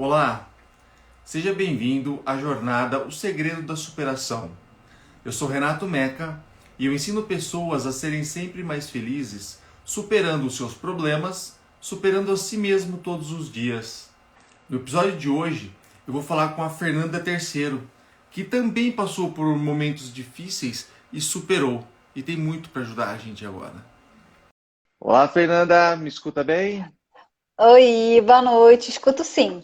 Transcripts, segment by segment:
Olá, seja bem-vindo à jornada O Segredo da Superação. Eu sou Renato Meca e eu ensino pessoas a serem sempre mais felizes, superando os seus problemas, superando a si mesmo todos os dias. No episódio de hoje, eu vou falar com a Fernanda Terceiro, que também passou por momentos difíceis e superou, e tem muito para ajudar a gente agora. Olá, Fernanda, me escuta bem? Oi, boa noite. Escuto sim.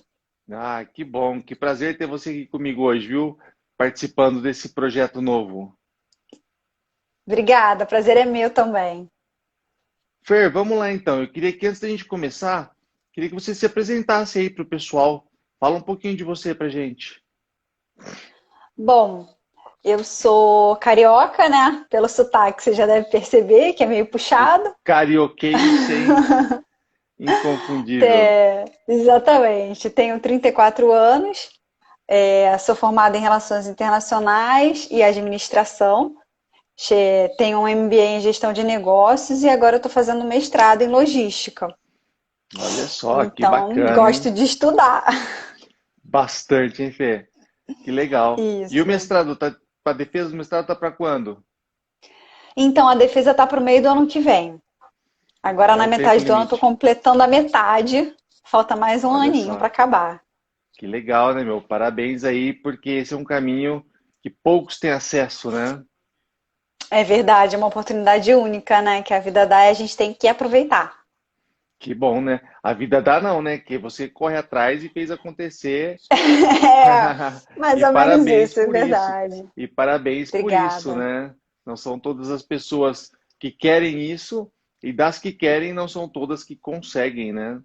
Ah, que bom, que prazer ter você aqui comigo hoje, viu? Participando desse projeto novo. Obrigada, prazer é meu também. Fer, vamos lá então. Eu queria que antes da gente começar, queria que você se apresentasse aí para o pessoal. Fala um pouquinho de você pra gente. Bom, eu sou carioca, né? Pelo sotaque você já deve perceber que é meio O puxado. carioquense inconfundível. Exatamente. Tenho 34 anos, sou formada em Relações Internacionais e Administração. Tenho um MBA em Gestão de Negócios e agora estou fazendo mestrado em Logística. Olha só, que Então, bacana, hein? gosto de estudar. Bastante, hein, Fê? Que legal. E o Isso. mestrado, tá, a defesa do mestrado tá para quando? Então, a defesa está para o meio do ano que vem. Agora, Ah, é na o tempo metade do ano, estou limite. completando a metade. Falta mais um Olha aninho para só. acabar. Que legal, né, meu? Parabéns aí, porque esse é um caminho que poucos têm acesso, né? É verdade, é uma oportunidade única, né? Que a vida dá e a gente tem que aproveitar. Que bom, né? A vida dá não, né? Que você corre atrás e fez acontecer. É, mais E ou menos parabéns isso, é por isso. verdade. E parabéns por isso, Obrigada. né? Não são todas as pessoas que querem isso, e das que querem, não são todas que conseguem, né?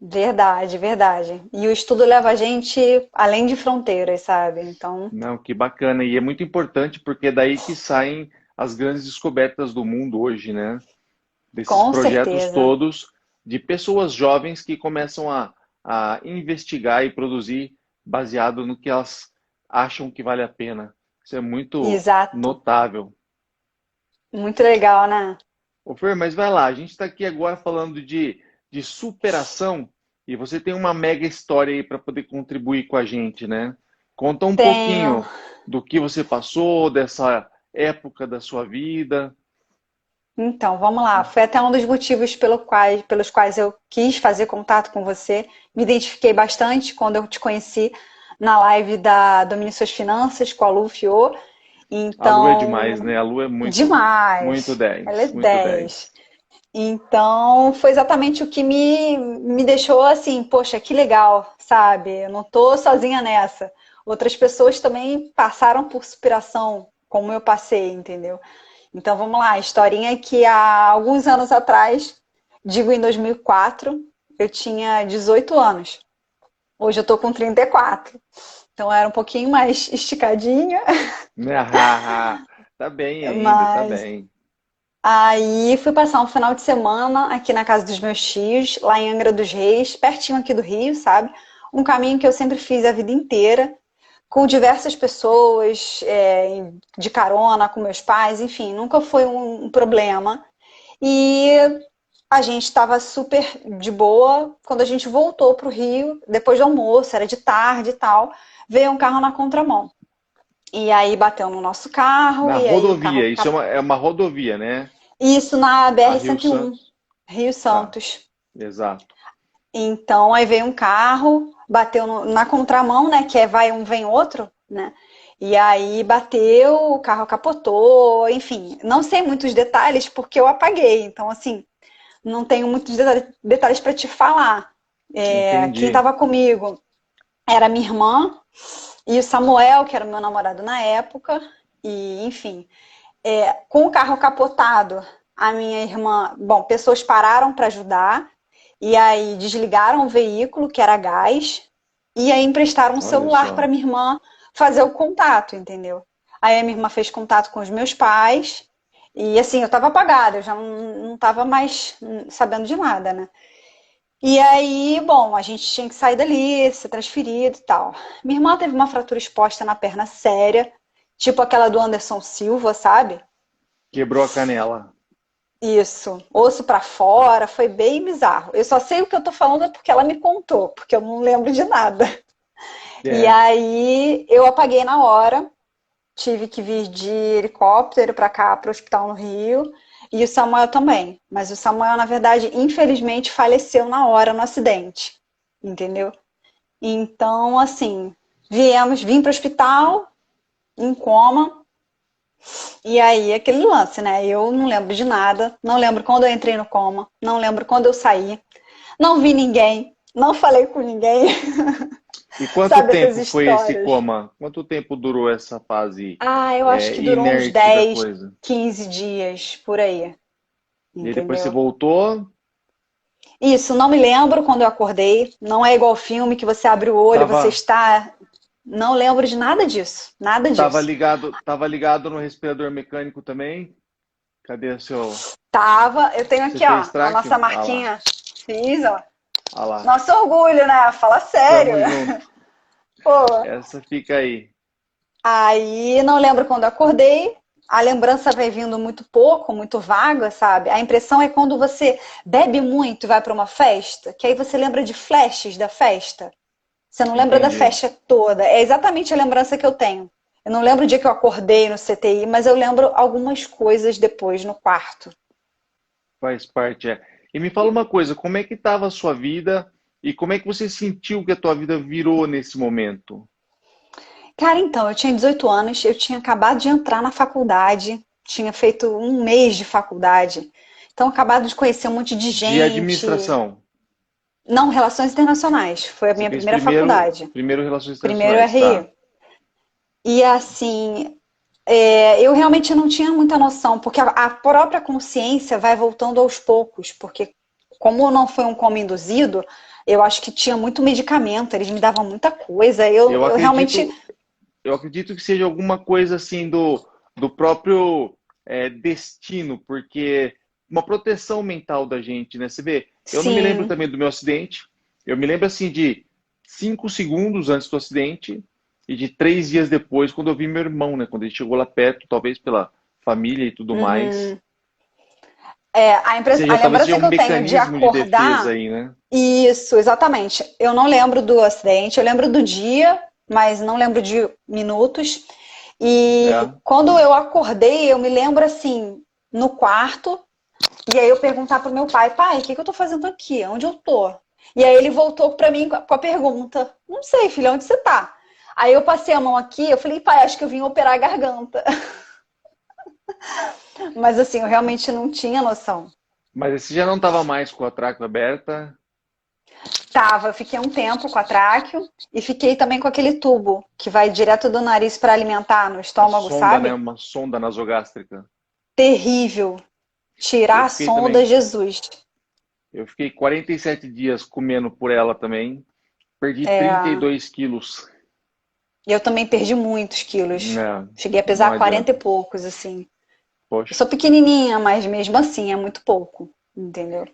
Verdade, verdade. E o estudo leva a gente além de fronteiras, sabe? Então, Não, que bacana. E é muito importante porque é daí que saem as grandes descobertas do mundo hoje, né? Desses com projetos certeza. todos de pessoas jovens que começam a investigar e produzir baseado no que elas acham que vale a pena. Isso é muito Exato. notável. Muito legal, né? Ô Fer, mas vai lá, a gente está aqui agora falando de superação e você tem uma mega história aí para poder contribuir com a gente, né? Conta um Tenho. pouquinho do que você passou, dessa época da sua vida. Então, vamos lá. Foi até um dos motivos pelos quais eu quis fazer contato com você. Me identifiquei bastante quando eu te conheci na live da Domine Suas Finanças com a Lu Fiô. A Lu é demais, Então, né? A Lu é muito demais. Ela é 10, muito 10. 10. Então, foi exatamente o que me deixou assim, poxa, que legal, sabe? Eu não tô sozinha nessa. Outras pessoas também passaram por superação, como eu passei, entendeu? Então vamos lá, a historinha é que há alguns anos atrás, digo em 2004, eu tinha 18 anos. Hoje eu tô com 34. Então era um pouquinho mais esticadinha, Ah, tá bem ainda, tá mas bem. aí fui passar um final de semana aqui na casa dos meus tios, lá em Angra dos Reis, pertinho aqui do Rio, sabe? Um caminho que eu sempre fiz a vida inteira, com diversas pessoas, de carona com meus pais, enfim, nunca foi um problema. E a gente estava super de boa. Quando a gente voltou para o Rio, depois do almoço, era de tarde e tal, veio um carro na contramão. E aí bateu no nosso carro, Na e aí o carro. rodovia, isso é uma rodovia, né? Isso na A br Rio um, Santos. Rio Tá, Santos. exato. Então aí veio um carro, bateu na contramão, né? Que é vai um, vem outro, né? E aí bateu, o carro capotou, enfim. Não sei muitos detalhes porque eu apaguei. Então, assim, não tenho muitos detalhes para te falar. Quem Entendi. estava comigo era minha irmã e o Samuel, que era o meu namorado na época. E, enfim, com o carro capotado, a minha irmã, bom, pessoas pararam para ajudar e aí desligaram o veículo, que era gás, e aí emprestaram um Olha celular para só. minha irmã fazer o contato, entendeu? Aí a minha irmã fez contato com os meus pais e assim, eu estava apagada, eu já não estava mais sabendo de nada, né? E aí, bom, a gente tinha que sair dali, ser transferido e tal. Minha irmã teve uma fratura exposta na perna séria, tipo aquela do Anderson Silva, sabe? Quebrou a canela. Isso, osso pra fora, foi bem bizarro. Eu só sei o que eu tô falando porque ela me contou, porque eu não lembro de nada. E É. aí eu apaguei na hora, tive que vir de helicóptero pra cá, pro hospital no Rio, e o Samuel também. Mas o Samuel, na verdade, infelizmente faleceu na hora no acidente, entendeu? Então, assim, vim pro hospital em coma. E aí, aquele lance, né? Eu não lembro de nada, não lembro quando eu entrei no coma, não lembro quando eu saí, não vi ninguém, não falei com ninguém, E quanto sabe essas tempo foi esse histórias? coma? Quanto tempo durou essa fase Ah, eu acho que durou uns inerte da 10, coisa? 15 dias por aí, E aí depois você entendeu? voltou, Isso, não me lembro quando eu acordei, não é igual filme que você abre o olho, você tava, está. Não lembro de nada disso, nada disso. tava ligado no respirador mecânico também? Cadê o seu? Tava, eu tenho Você aqui, ó, fez a nossa traque? Ah lá, marquinha. Fiz, ó. ah lá. Nosso orgulho, né? Fala sério. Tamo junto. Pô, Essa fica aí. aí não lembro quando acordei. A lembrança vai vindo muito pouco, muito vaga, sabe? A impressão é quando você bebe muito e vai para uma festa, que aí você lembra de flashes da festa. Você não lembra da Entendi. festa toda. É exatamente a lembrança que eu tenho. Eu não lembro o dia que eu acordei no CTI, mas eu lembro algumas coisas depois no quarto. Faz parte, é. E me fala uma coisa, como é que estava a sua vida e como é que você sentiu que a tua vida virou nesse momento? Cara, então, eu tinha 18 anos, eu tinha acabado de entrar na faculdade, tinha feito um mês de faculdade. Então, acabado de conhecer um monte de De gente. administração. Não, Relações Internacionais. Foi a Você minha fez primeira faculdade. primeiro Relações Primeiro Internacionais, tá? RI. E assim, eu realmente não tinha muita noção, porque a própria consciência vai voltando aos poucos, porque como não foi um coma induzido, eu acho que tinha muito medicamento, eles me davam muita coisa. Eu, Eu eu realmente. acredito, eu acredito que seja alguma coisa assim do próprio destino, porque uma proteção mental da gente, né? Você vê, eu não me lembro Sim. também do meu acidente, eu me lembro assim de 5 segundos antes do acidente e de 3 dias depois, quando eu vi meu irmão, né? Quando ele chegou lá perto, talvez pela família e tudo mais. Uhum. Ou seja, A talvez seja lembrança um que eu tenho de mecanismo de defesa acordar, aí, né? isso, exatamente. Eu não lembro do acidente, eu lembro do dia, mas não lembro de minutos. E É. quando eu acordei, eu me lembro assim, no quarto, e aí eu perguntar pro meu pai, pai, o que que eu tô fazendo aqui? Onde eu tô? E aí ele voltou pra mim com a pergunta, não sei, filha, onde você tá? Aí eu passei a mão aqui, eu falei, pai, acho que eu vim operar a garganta. Mas assim, eu realmente não tinha noção. Mas você já não estava mais com a tráqueo aberta, Tava, eu fiquei um tempo com a tráqueo e fiquei também com aquele tubo que vai direto do nariz para alimentar no a estômago, sonda, né? sabe? Uma sonda nasogástrica. Terrível. Eu Tirar a fiquei sonda, também. Jesus. Eu fiquei 47 dias comendo por ela também. Perdi É, 32 quilos. eu também perdi muitos quilos. É, Cheguei a não pesar 40 e adianta. poucos, assim. Eu Poxa, sou pequenininha, mas mesmo assim é muito pouco, entendeu?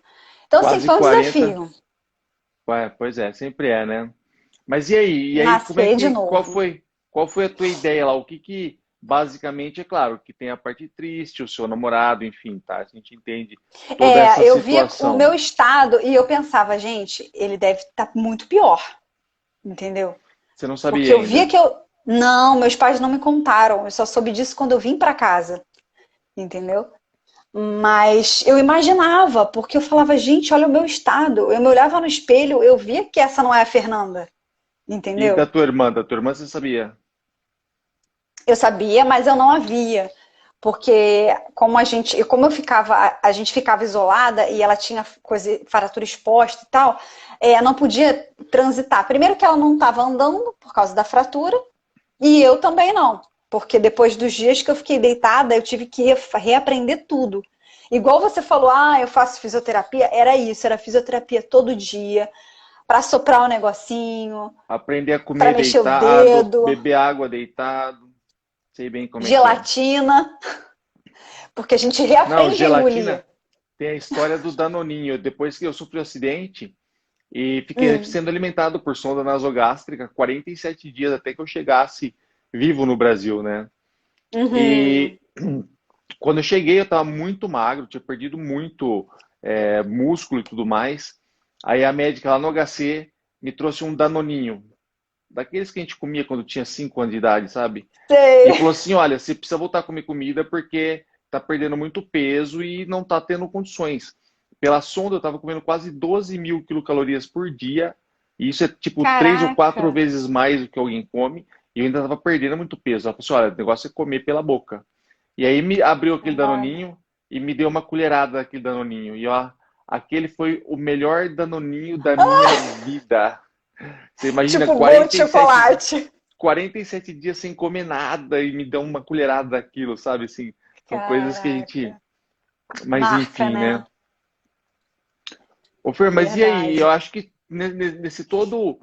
Então, assim, quase foi um 40. desafio. Ué, pois é, sempre é, né? Mas e aí? E aí, como é Nascer de que, novo. qual foi a tua ideia lá? O que que, basicamente, é claro, que tem a parte triste, o seu namorado, enfim, tá? A gente entende toda essa Eu via o situação. meu estado e eu pensava, gente, ele deve estar muito pior, entendeu? Você não Porque sabia eu via ainda. que eu. Não, meus pais não me contaram. Eu só soube disso quando eu vim para casa, entendeu? Mas eu imaginava, porque eu falava, gente, olha o meu estado. Eu me olhava no espelho, eu via que essa não é a Fernanda, E da entendeu? tua irmã? Da tua irmã você sabia? Eu sabia, mas eu não a via. Porque como eu ficava, a gente ficava isolada e ela tinha coisa, fratura exposta e tal, não podia transitar. Primeiro que ela não estava andando por causa da fratura, e eu também não, porque depois dos dias que eu fiquei deitada, eu tive que reaprender tudo. Igual você falou, eu faço fisioterapia, era isso, era fisioterapia todo dia, para soprar o negocinho, Aprender a para comer mexer o deitado, dedo, beber água deitado. Sei bem como é que é. gelatina, porque a gente Não, reaprende a engolir. gelatina tem a história do Danoninho. Depois que eu sofri um acidente e fiquei Hum, sendo alimentado por sonda nasogástrica 47 dias até que eu chegasse vivo no Brasil, né? uhum. E Quando eu cheguei, eu estava muito magro, tinha perdido muito músculo e tudo mais. Aí a médica lá no HC me trouxe um danoninho, daqueles que a gente comia quando tinha 5 anos de idade, sabe? E Sei. falou assim, olha, você precisa voltar a comer comida porque tá perdendo muito peso e não tá tendo condições. Pela sonda, eu tava comendo quase 12 mil quilocalorias por dia, e isso é tipo 3 ou 4 Caraca. vezes mais do que alguém come, e eu ainda tava perdendo muito peso. Ela falou assim, olha, o negócio é comer pela boca. E aí me abriu aquele Caraca. danoninho e me deu uma colherada daquele danoninho. E ó, aquele foi o melhor danoninho da minha vida. Você imagina Tipo, bolo de 47 chocolate. 47 dias sem comer nada e me dão uma colherada daquilo, sabe? Assim, são coisas que a gente. Caraca. Mas Marca, enfim, né? né? Ô Fer, mas e aí? Eu Verdade. acho que nesse todo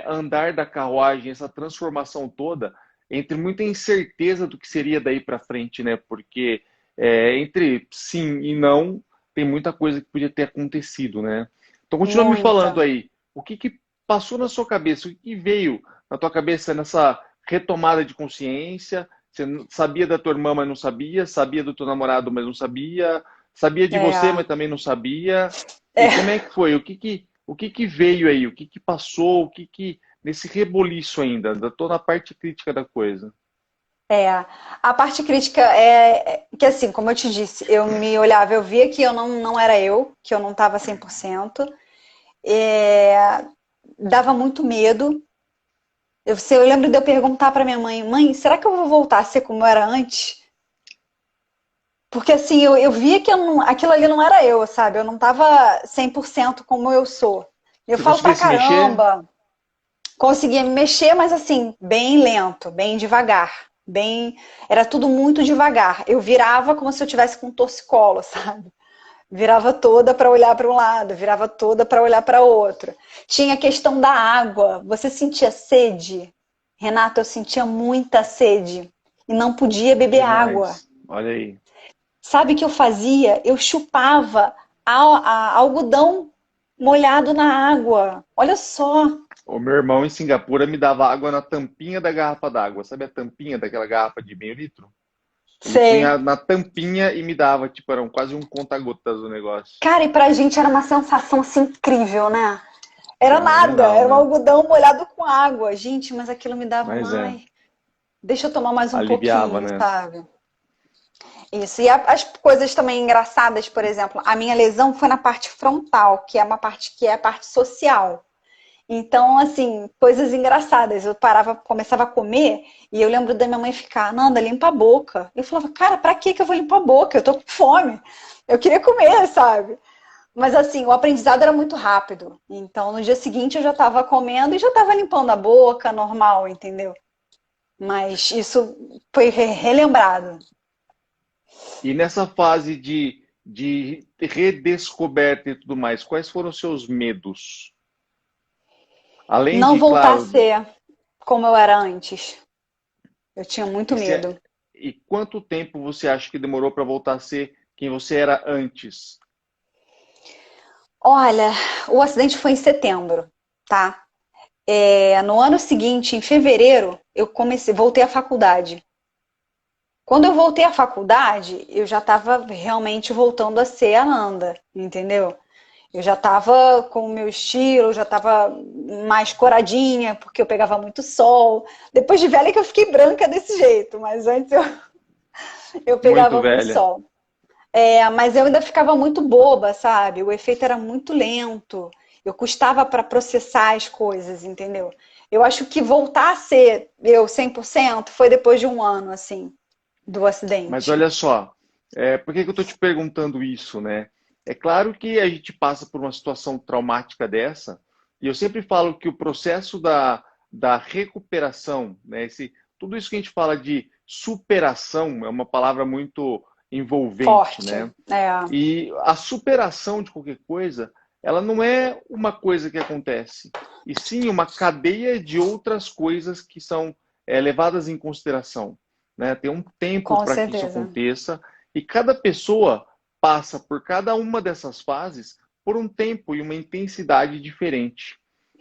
andar da carruagem, essa transformação toda, entre muita incerteza do que seria daí para frente, né? Porque entre sim e não, tem muita coisa que podia ter acontecido, né? Então continua me falando Muita. aí, o que que passou na sua cabeça? O que que veio na tua cabeça nessa retomada de consciência? Você sabia da tua irmã, mas não sabia, sabia do teu namorado, mas não sabia, sabia de você, É. mas também não sabia. E como É. é que foi? O que que veio aí? O que que passou? Nesse reboliço ainda? Ainda tô na parte crítica da coisa. É, a parte crítica é que, assim, como eu te disse, eu me olhava, eu via que eu não era eu, que eu não estava 100%. É, dava muito medo. Eu lembro de eu perguntar para minha mãe, mãe, será que eu vou voltar a ser como eu era antes? Porque, assim, eu via que aquilo ali não era eu, sabe? Eu não estava 100% como eu sou. Eu Você falo pra conseguia se mexer? caramba, conseguia me mexer, mas assim, bem lento, bem devagar, bem, era tudo muito devagar. Eu virava como se eu tivesse com um torcicolo, sabe? Virava toda para olhar para um lado, virava toda para olhar para outro. Tinha a questão da água. Você sentia sede? Renato, eu sentia muita sede e não podia beber água. Demais. Olha aí. Sabe o que eu fazia? Eu chupava algodão molhado na água. Olha só. O meu irmão em Singapura me dava água na tampinha da garrafa d'água. Sabe a tampinha daquela garrafa de meio litro? Ele punha Sei. na tampinha e me dava, tipo, era quase um conta-gotas do negócio. Cara, e pra gente era uma sensação assim incrível, né? Era nada, Fenomenal, era um né? algodão molhado com água. Gente, mas aquilo me dava um Mas é, ai. Deixa eu tomar mais um aliviava, pouquinho, né? sabe? Isso. E as coisas também engraçadas, por exemplo, a minha lesão foi na parte frontal, que é uma parte que é a parte social. Então, assim, coisas engraçadas. Eu parava, começava a comer e eu lembro da minha mãe ficar, Nanda, limpa a boca. Eu falava, cara, pra que eu vou limpar a boca? Eu tô com fome. Eu queria comer, sabe? Mas assim, o aprendizado era muito rápido. Então, no dia seguinte eu já estava comendo e já estava limpando a boca, normal, entendeu? Mas isso foi relembrado. E nessa fase de redescoberta e tudo mais, quais foram os seus medos? Além Não de, voltar a claro, ser como eu era antes. Eu tinha muito e, se- medo. e quanto tempo você acha que demorou para voltar a ser quem você era antes? Olha, o acidente foi em setembro, tá? No ano seguinte, em fevereiro, eu voltei à faculdade. Quando eu voltei à faculdade, eu já estava realmente voltando a ser a Nanda, entendeu? Eu já estava com o meu estilo, já estava mais coradinha, porque eu pegava muito sol. Depois de velha que eu fiquei branca desse jeito, mas antes eu Muito pegava muito velha. sol. Mas eu ainda ficava muito boba, sabe? O efeito era muito lento. Eu custava para processar as coisas, entendeu? Eu acho que voltar a ser eu 100% foi depois de um ano, assim, do Mas acidente. olha só, por que que eu estou te perguntando isso, né? É claro que a gente passa por uma situação traumática dessa, e eu sempre falo que o processo da recuperação, né, tudo isso que a gente fala de superação é uma palavra muito envolvente, Forte. né? E a superação de qualquer coisa, ela não é uma coisa que acontece, e sim uma cadeia de outras coisas que são levadas em consideração, né? Tem um tempo Com para que isso certeza. aconteça e cada pessoa passa por cada uma dessas fases por um tempo e uma intensidade diferente,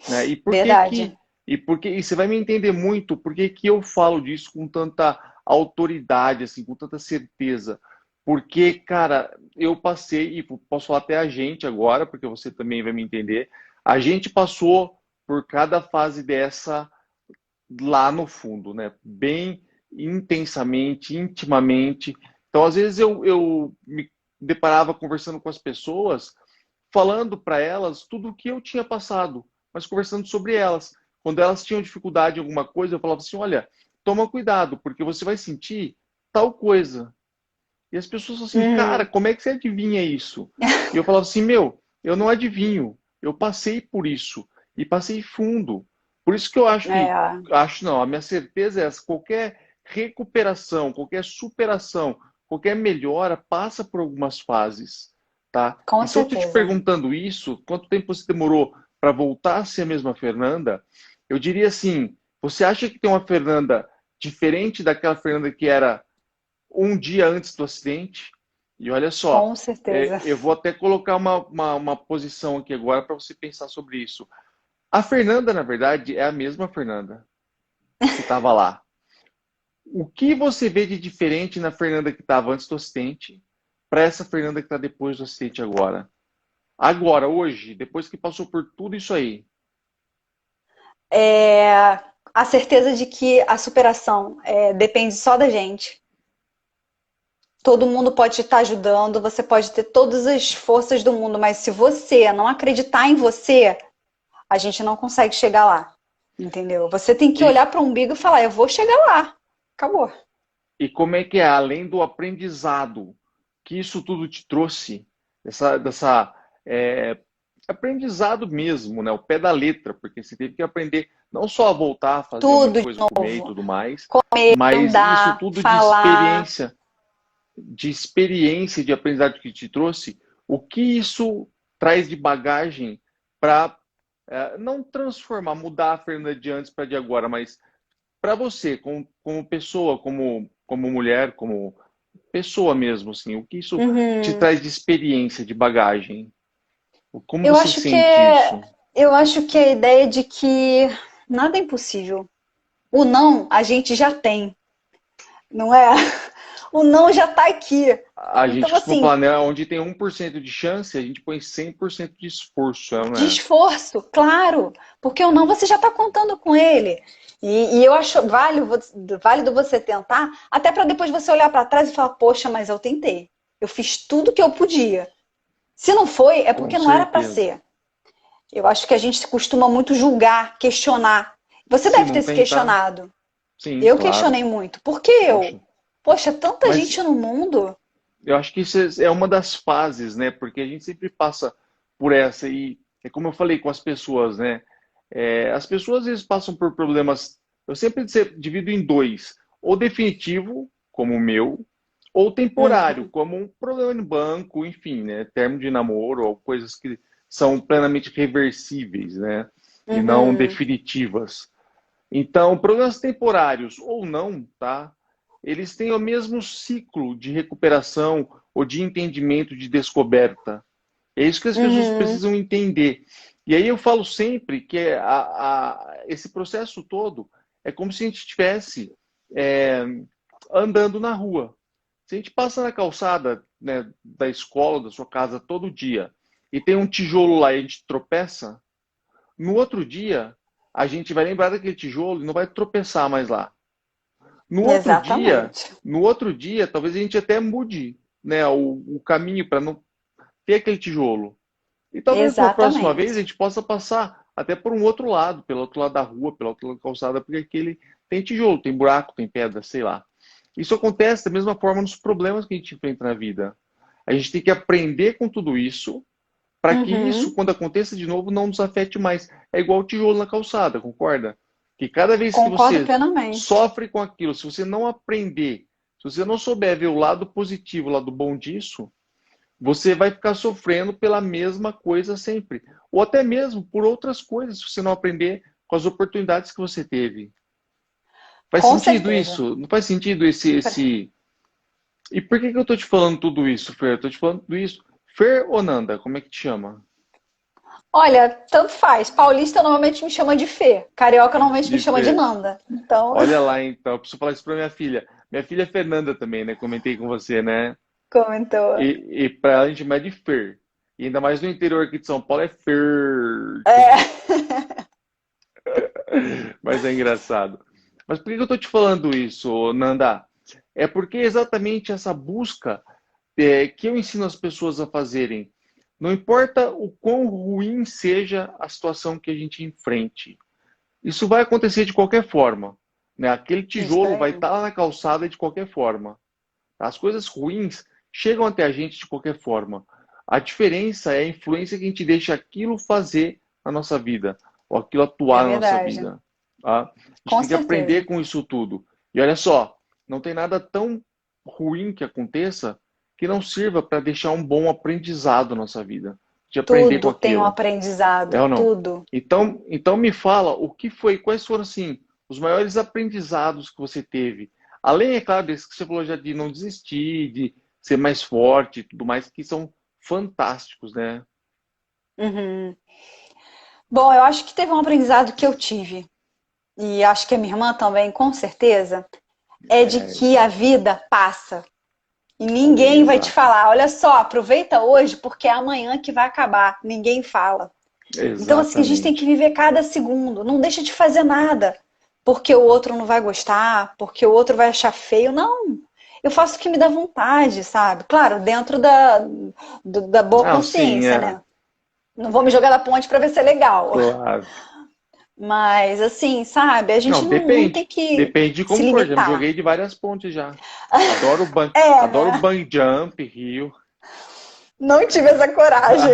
né? E por que Verdade. que e você vai me entender muito por que que eu falo disso com tanta autoridade assim, com tanta certeza, Porque, cara, eu passei, e posso falar até a gente agora, porque você também vai me entender, a gente passou por cada fase dessa lá no fundo, né? Bem intensamente, intimamente. Então, às vezes, eu me deparava conversando com as pessoas, falando para elas tudo o que eu tinha passado, mas conversando sobre elas. Quando elas tinham dificuldade em alguma coisa, eu falava assim: olha, toma cuidado, porque você vai sentir tal coisa. E as pessoas falam assim: cara, Uhum. como é que você adivinha isso? E eu falava assim: meu, eu não adivinho, eu passei por isso e passei fundo. Por isso que eu acho que, É, acho não, a minha certeza é essa: qualquer recuperação, qualquer superação, qualquer melhora passa por algumas fases, tá? com E se eu tô te certeza. perguntando isso, quanto tempo você demorou para voltar a ser a mesma Fernanda? Eu diria assim: você acha que tem uma Fernanda diferente daquela Fernanda que era um dia antes do acidente? E olha só, Com certeza. eu vou até colocar uma posição aqui agora para você pensar sobre isso. A Fernanda, na verdade, é a mesma Fernanda que estava lá. O que você vê de diferente na Fernanda que estava antes do acidente para essa Fernanda que está depois do acidente agora? Agora, hoje, depois que passou por tudo isso aí. É, a certeza de que a superação depende só da gente. Todo mundo pode estar ajudando, você pode ter todas as forças do mundo, mas se você não acreditar em você, a gente não consegue chegar lá. Entendeu? Você tem que E, olhar para o umbigo e falar: eu vou chegar lá. Acabou. e como é que é, além do aprendizado que isso tudo te trouxe, dessa aprendizado mesmo, né? O pé da letra, porque você teve que aprender não só a voltar a fazer uma Tudo de coisa, comer e novo. tudo mais, Comer, mas isso andar, tudo falar. de experiência, de aprendizado que te trouxe, o que isso traz de bagagem para não transformar, mudar a Fernanda de antes para de agora, mas para você, como pessoa, como mulher, como pessoa mesmo, assim, o que isso te Uhum. traz de experiência, de bagagem? Como Eu você acho que sente é, isso? eu acho que é a ideia de que nada é impossível. O não a gente já tem, não é? O não já está aqui. A gente Então, costuma assim, falar, né, onde tem 1% de chance, a gente põe 100% de esforço, de né? esforço, claro, porque o não você já está contando com ele. E eu acho válido você tentar, até para depois você olhar para trás e falar: poxa, mas eu tentei. Eu fiz tudo que eu podia. Se não foi, é Com porque não era para certeza. ser. Eu acho que a gente costuma muito julgar, questionar. Você Se deve não ter se tentar, questionado. sim, Eu claro. questionei muito. Por que eu? Poxa. Poxa, tanta Mas gente no mundo. eu acho que isso é uma das fases, né? Porque a gente sempre passa por essa e é como eu falei com as pessoas, né? As pessoas às vezes passam por problemas. Eu sempre divido em dois: ou definitivo, como o meu, ou temporário, Uhum, como um problema no banco, enfim, né? Termo de namoro ou coisas que são plenamente reversíveis, né? E não uhum, definitivas. Então, problemas temporários ou não, tá? Eles têm o mesmo ciclo de recuperação ou de entendimento, de descoberta. É isso que as pessoas uhum, precisam entender. E aí eu falo sempre que esse processo todo é como se a gente estivesse é, andando na rua. Se a gente passa na calçada, né, da escola, da sua casa todo dia, e tem um tijolo lá e a gente tropeça, no outro dia a gente vai lembrar daquele tijolo e não vai tropeçar mais lá. No outro dia, exatamente. no outro dia, talvez a gente até mude, né, o caminho para não ter aquele tijolo. E talvez na próxima vez a Exatamente. gente possa passar até por um outro lado, pelo outro lado da rua, pelo outro lado da calçada, porque aquele tem tijolo, tem buraco, tem pedra, sei lá. Isso acontece da mesma forma nos problemas que a gente enfrenta na vida. A gente tem que aprender com tudo isso para que isso, Uhum, quando aconteça de novo, não nos afete mais. É igual o tijolo na calçada, concorda? Que cada vez que concordo você plenamente. sofre com aquilo, se você não aprender, se você não souber ver o lado positivo, o lado bom disso, você vai ficar sofrendo pela mesma coisa sempre. Ou até mesmo por outras coisas, se você não aprender com as oportunidades que você teve. Faz Com sentido certeza. isso? Não faz sentido esse... E por que eu estou te falando tudo isso, Fer? Estou te falando tudo isso. Fer ou Nanda? Como é que te chama? Olha, tanto faz. Paulista normalmente me chama de Fê. Carioca normalmente me De chama de Fer. Nanda. Então, Olha lá, então. Eu preciso falar isso para minha filha. Minha filha é Fernanda também, né? Comentei com você, né? Comentou. E para ela a gente mede fer. E ainda mais no interior aqui de São Paulo é fer. É. Mas é engraçado. Mas por que eu tô te falando isso, Nanda? É porque exatamente essa busca que eu ensino as pessoas a fazerem. Não importa o quão ruim seja a situação que a gente enfrente. Isso vai acontecer de qualquer forma, né? Aquele Isso tijolo vai aí. estar lá na calçada de qualquer forma. As coisas ruins chegam até a gente de qualquer forma. A diferença é a influência que a gente deixa aquilo fazer na nossa vida, ou aquilo É atuar na nossa verdade. vida. Tá? A gente Com tem que aprender certeza. com isso tudo. E olha só, não tem nada tão ruim que aconteça que não sirva para deixar um bom aprendizado na nossa vida, de aprender com Tudo tem um aquilo. É aprendizado, ou não? tudo. Então me fala o que foi, quais foram assim os maiores aprendizados que você teve. Além, é claro, desse que você falou já de não desistir, de ser mais forte e tudo mais, que são fantásticos, né? Uhum. Bom, eu acho que teve um aprendizado que eu tive, e acho que a minha irmã também, com certeza, é de É, que a vida passa. E ninguém vai te exato, falar, olha só, aproveita hoje porque é amanhã que vai acabar. Ninguém fala. Então, assim, a gente tem que exatamente. viver cada segundo. Não deixa de fazer nada porque o outro não vai gostar, porque o outro vai achar feio. Não. Eu faço o que me dá vontade, sabe? Claro, dentro da boa Não, sim, consciência, é, né? Não vou me jogar da ponte para ver se é legal. claro. Mas, assim, sabe? A gente Não, não tem depende. que Depende de se como for. Já me limitar. joguei de várias pontes já. É, Adoro né? bungee jump, rio. Não tive essa coragem.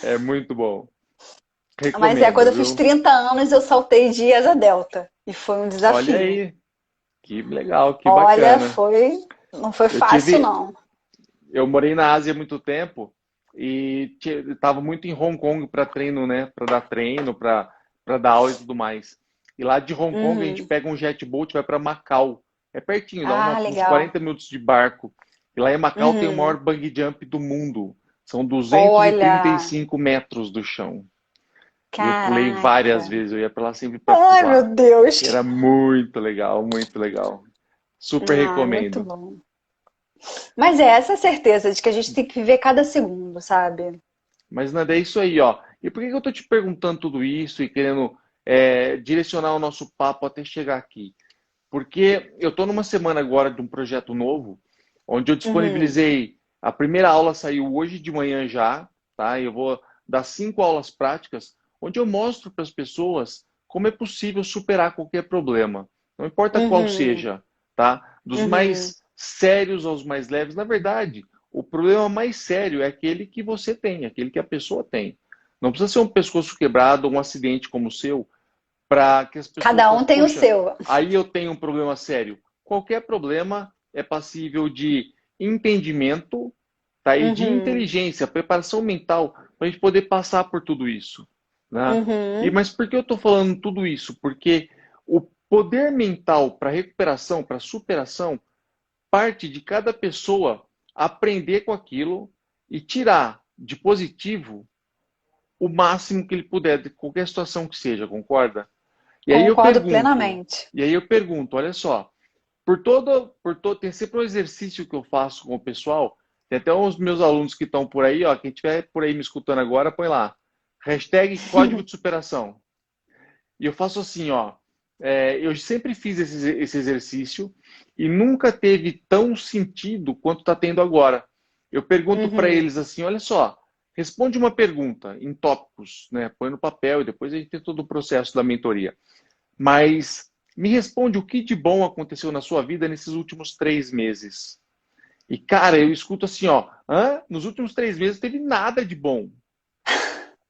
É muito bom. Mas é, quando Recomendo, eu fiz viu? 30 anos, eu saltei de asa delta. E foi um Olha desafio. aí, que legal, que Olha, bacana. foi. Não foi Eu fácil, tive, não. eu morei na Ásia há muito tempo e estava muito em Hong Kong para treino, né? Para dar treino, para dar aula e tudo mais. E lá de Hong Kong a gente Uhum. pega um jet boat e vai para Macau. É pertinho, dá Ah, uns legal. 40 minutos de barco. E lá em Macau tem o maior Uhum. bungee jump do mundo. São Olha, 235 metros do chão. E eu pulei várias caraca. vezes, eu ia para lá sempre para Ai, meu pular. Deus. E era muito legal, muito legal. Super Ah, muito recomendo. bom. Mas é essa certeza de que a gente tem que viver cada segundo, sabe? Mas nada, é isso aí, ó. E por que que eu tô te perguntando tudo isso e querendo direcionar o nosso papo até chegar aqui? Porque eu tô numa semana agora de um projeto novo, onde eu Uhum. disponibilizei. A primeira aula saiu hoje de manhã já, tá? Eu vou dar 5 aulas práticas, onde eu mostro para as pessoas como é possível superar qualquer problema. Não importa qual Uhum. seja, tá? Dos Uhum. mais sérios aos mais leves. Na verdade, o problema mais sério é aquele que você tem, aquele que a pessoa tem. Não precisa ser um pescoço quebrado ou um acidente como o seu, para que as pessoas Cada falem um assim, tem o poxa, seu. aí eu tenho um problema sério. Qualquer problema é passível de entendimento, tá? E de Uhum. inteligência, preparação mental, para a gente poder passar por tudo isso. Né? Uhum. Mas por que eu estou falando tudo isso? Porque o poder mental para recuperação, para superação, parte de cada pessoa aprender com aquilo e tirar de positivo o máximo que ele puder de qualquer situação que seja, concorda? E aí eu Concordo pergunto, plenamente. olha só, tem sempre um exercício que eu faço com o pessoal, tem até uns meus alunos que estão por aí, ó, quem estiver por aí me escutando agora, põe lá, hashtag código de superação. E eu faço assim, ó, eu sempre fiz esse exercício e nunca teve tão sentido quanto está tendo agora. Eu pergunto para Uhum. eles assim, olha só, responde uma pergunta em tópicos, né? Põe no papel e depois a gente tem todo o processo da mentoria. Mas me responde o que de bom aconteceu na sua vida nesses últimos 3 meses. E, cara, eu escuto assim, ó, nos últimos 3 meses teve nada de bom.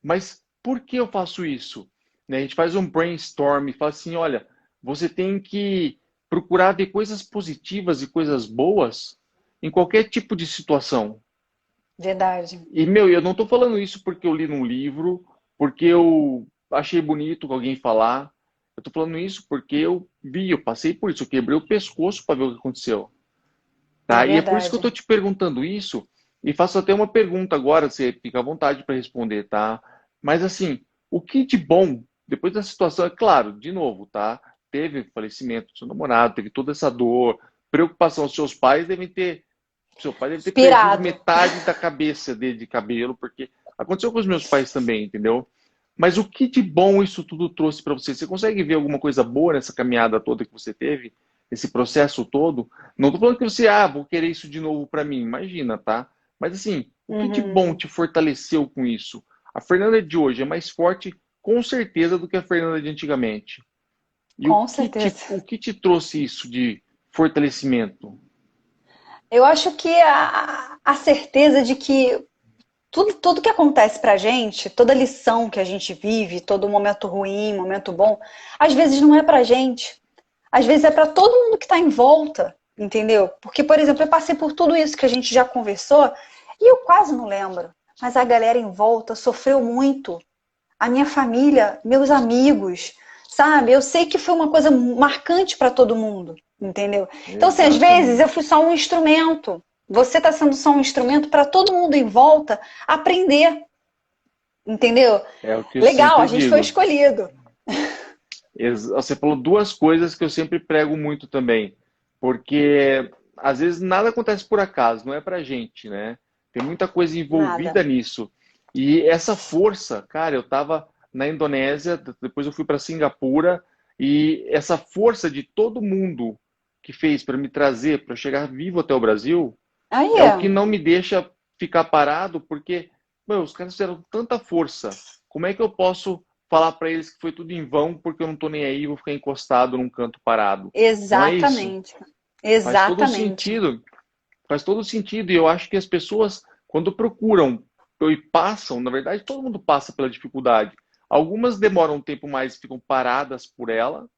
Mas por que eu faço isso? Né, a gente faz um brainstorm e fala assim, olha, você tem que procurar ver coisas positivas e coisas boas em qualquer tipo de situação. Verdade. E, meu, eu não estou falando isso porque eu li num livro, porque eu achei bonito alguém falar. Eu estou falando isso porque eu vi, eu passei por isso, eu quebrei o pescoço para ver o que aconteceu. É Tá? E é por isso que eu verdade. estou te perguntando isso, e faço até uma pergunta agora, você fica à vontade para responder, tá? Mas assim, o que de bom, depois da situação, é claro, de novo, tá? Teve o falecimento do seu namorado, teve toda essa dor, preocupação. Seus pais devem ter... Seu pai deve ter Pirado. perdido metade da cabeça dele de cabelo, porque aconteceu com os meus pais também, entendeu? Mas o que de bom isso tudo trouxe para você? Você consegue ver alguma coisa boa nessa caminhada toda que você teve? Esse processo todo? Não tô falando que você, vou querer isso de novo para mim. Imagina, tá? Mas assim, o que de bom te fortaleceu com isso? A Fernanda de hoje é mais forte, com certeza, do que a Fernanda de antigamente. E Com certeza. o que te trouxe isso de fortalecimento? Eu acho que a certeza de que tudo que acontece pra gente, toda lição que a gente vive, todo momento ruim, momento bom, às vezes não é pra gente. Às vezes é pra todo mundo que tá em volta, entendeu? Porque, por exemplo, eu passei por tudo isso que a gente já conversou e eu quase não lembro. Mas a galera em volta sofreu muito. A minha família, meus amigos, sabe? Eu sei que foi uma coisa marcante pra todo mundo, entendeu? Então, assim, às vezes eu fui só um instrumento. Você está sendo só um instrumento para todo mundo em volta aprender. Entendeu? É o que eu Legal, sempre a gente digo. foi escolhido. Você falou duas coisas que eu sempre prego muito também. Porque às vezes nada acontece por acaso, não é pra gente, né? Tem muita coisa envolvida Nada. nisso. E essa força, cara, eu tava na Indonésia, depois eu fui para Singapura, e essa força de todo mundo que fez para me trazer, para eu chegar vivo até o Brasil, Aí é o que é. não me deixa ficar parado, porque, meu, os caras fizeram tanta força. Como é que eu posso falar para eles que foi tudo em vão porque eu não tô nem aí, vou ficar encostado num canto parado? Não é isso? Exatamente. Faz todo Exatamente. sentido. Faz todo sentido. E eu acho que as pessoas, quando procuram e passam, na verdade, todo mundo passa pela dificuldade. Algumas demoram um tempo mais e ficam paradas por ela,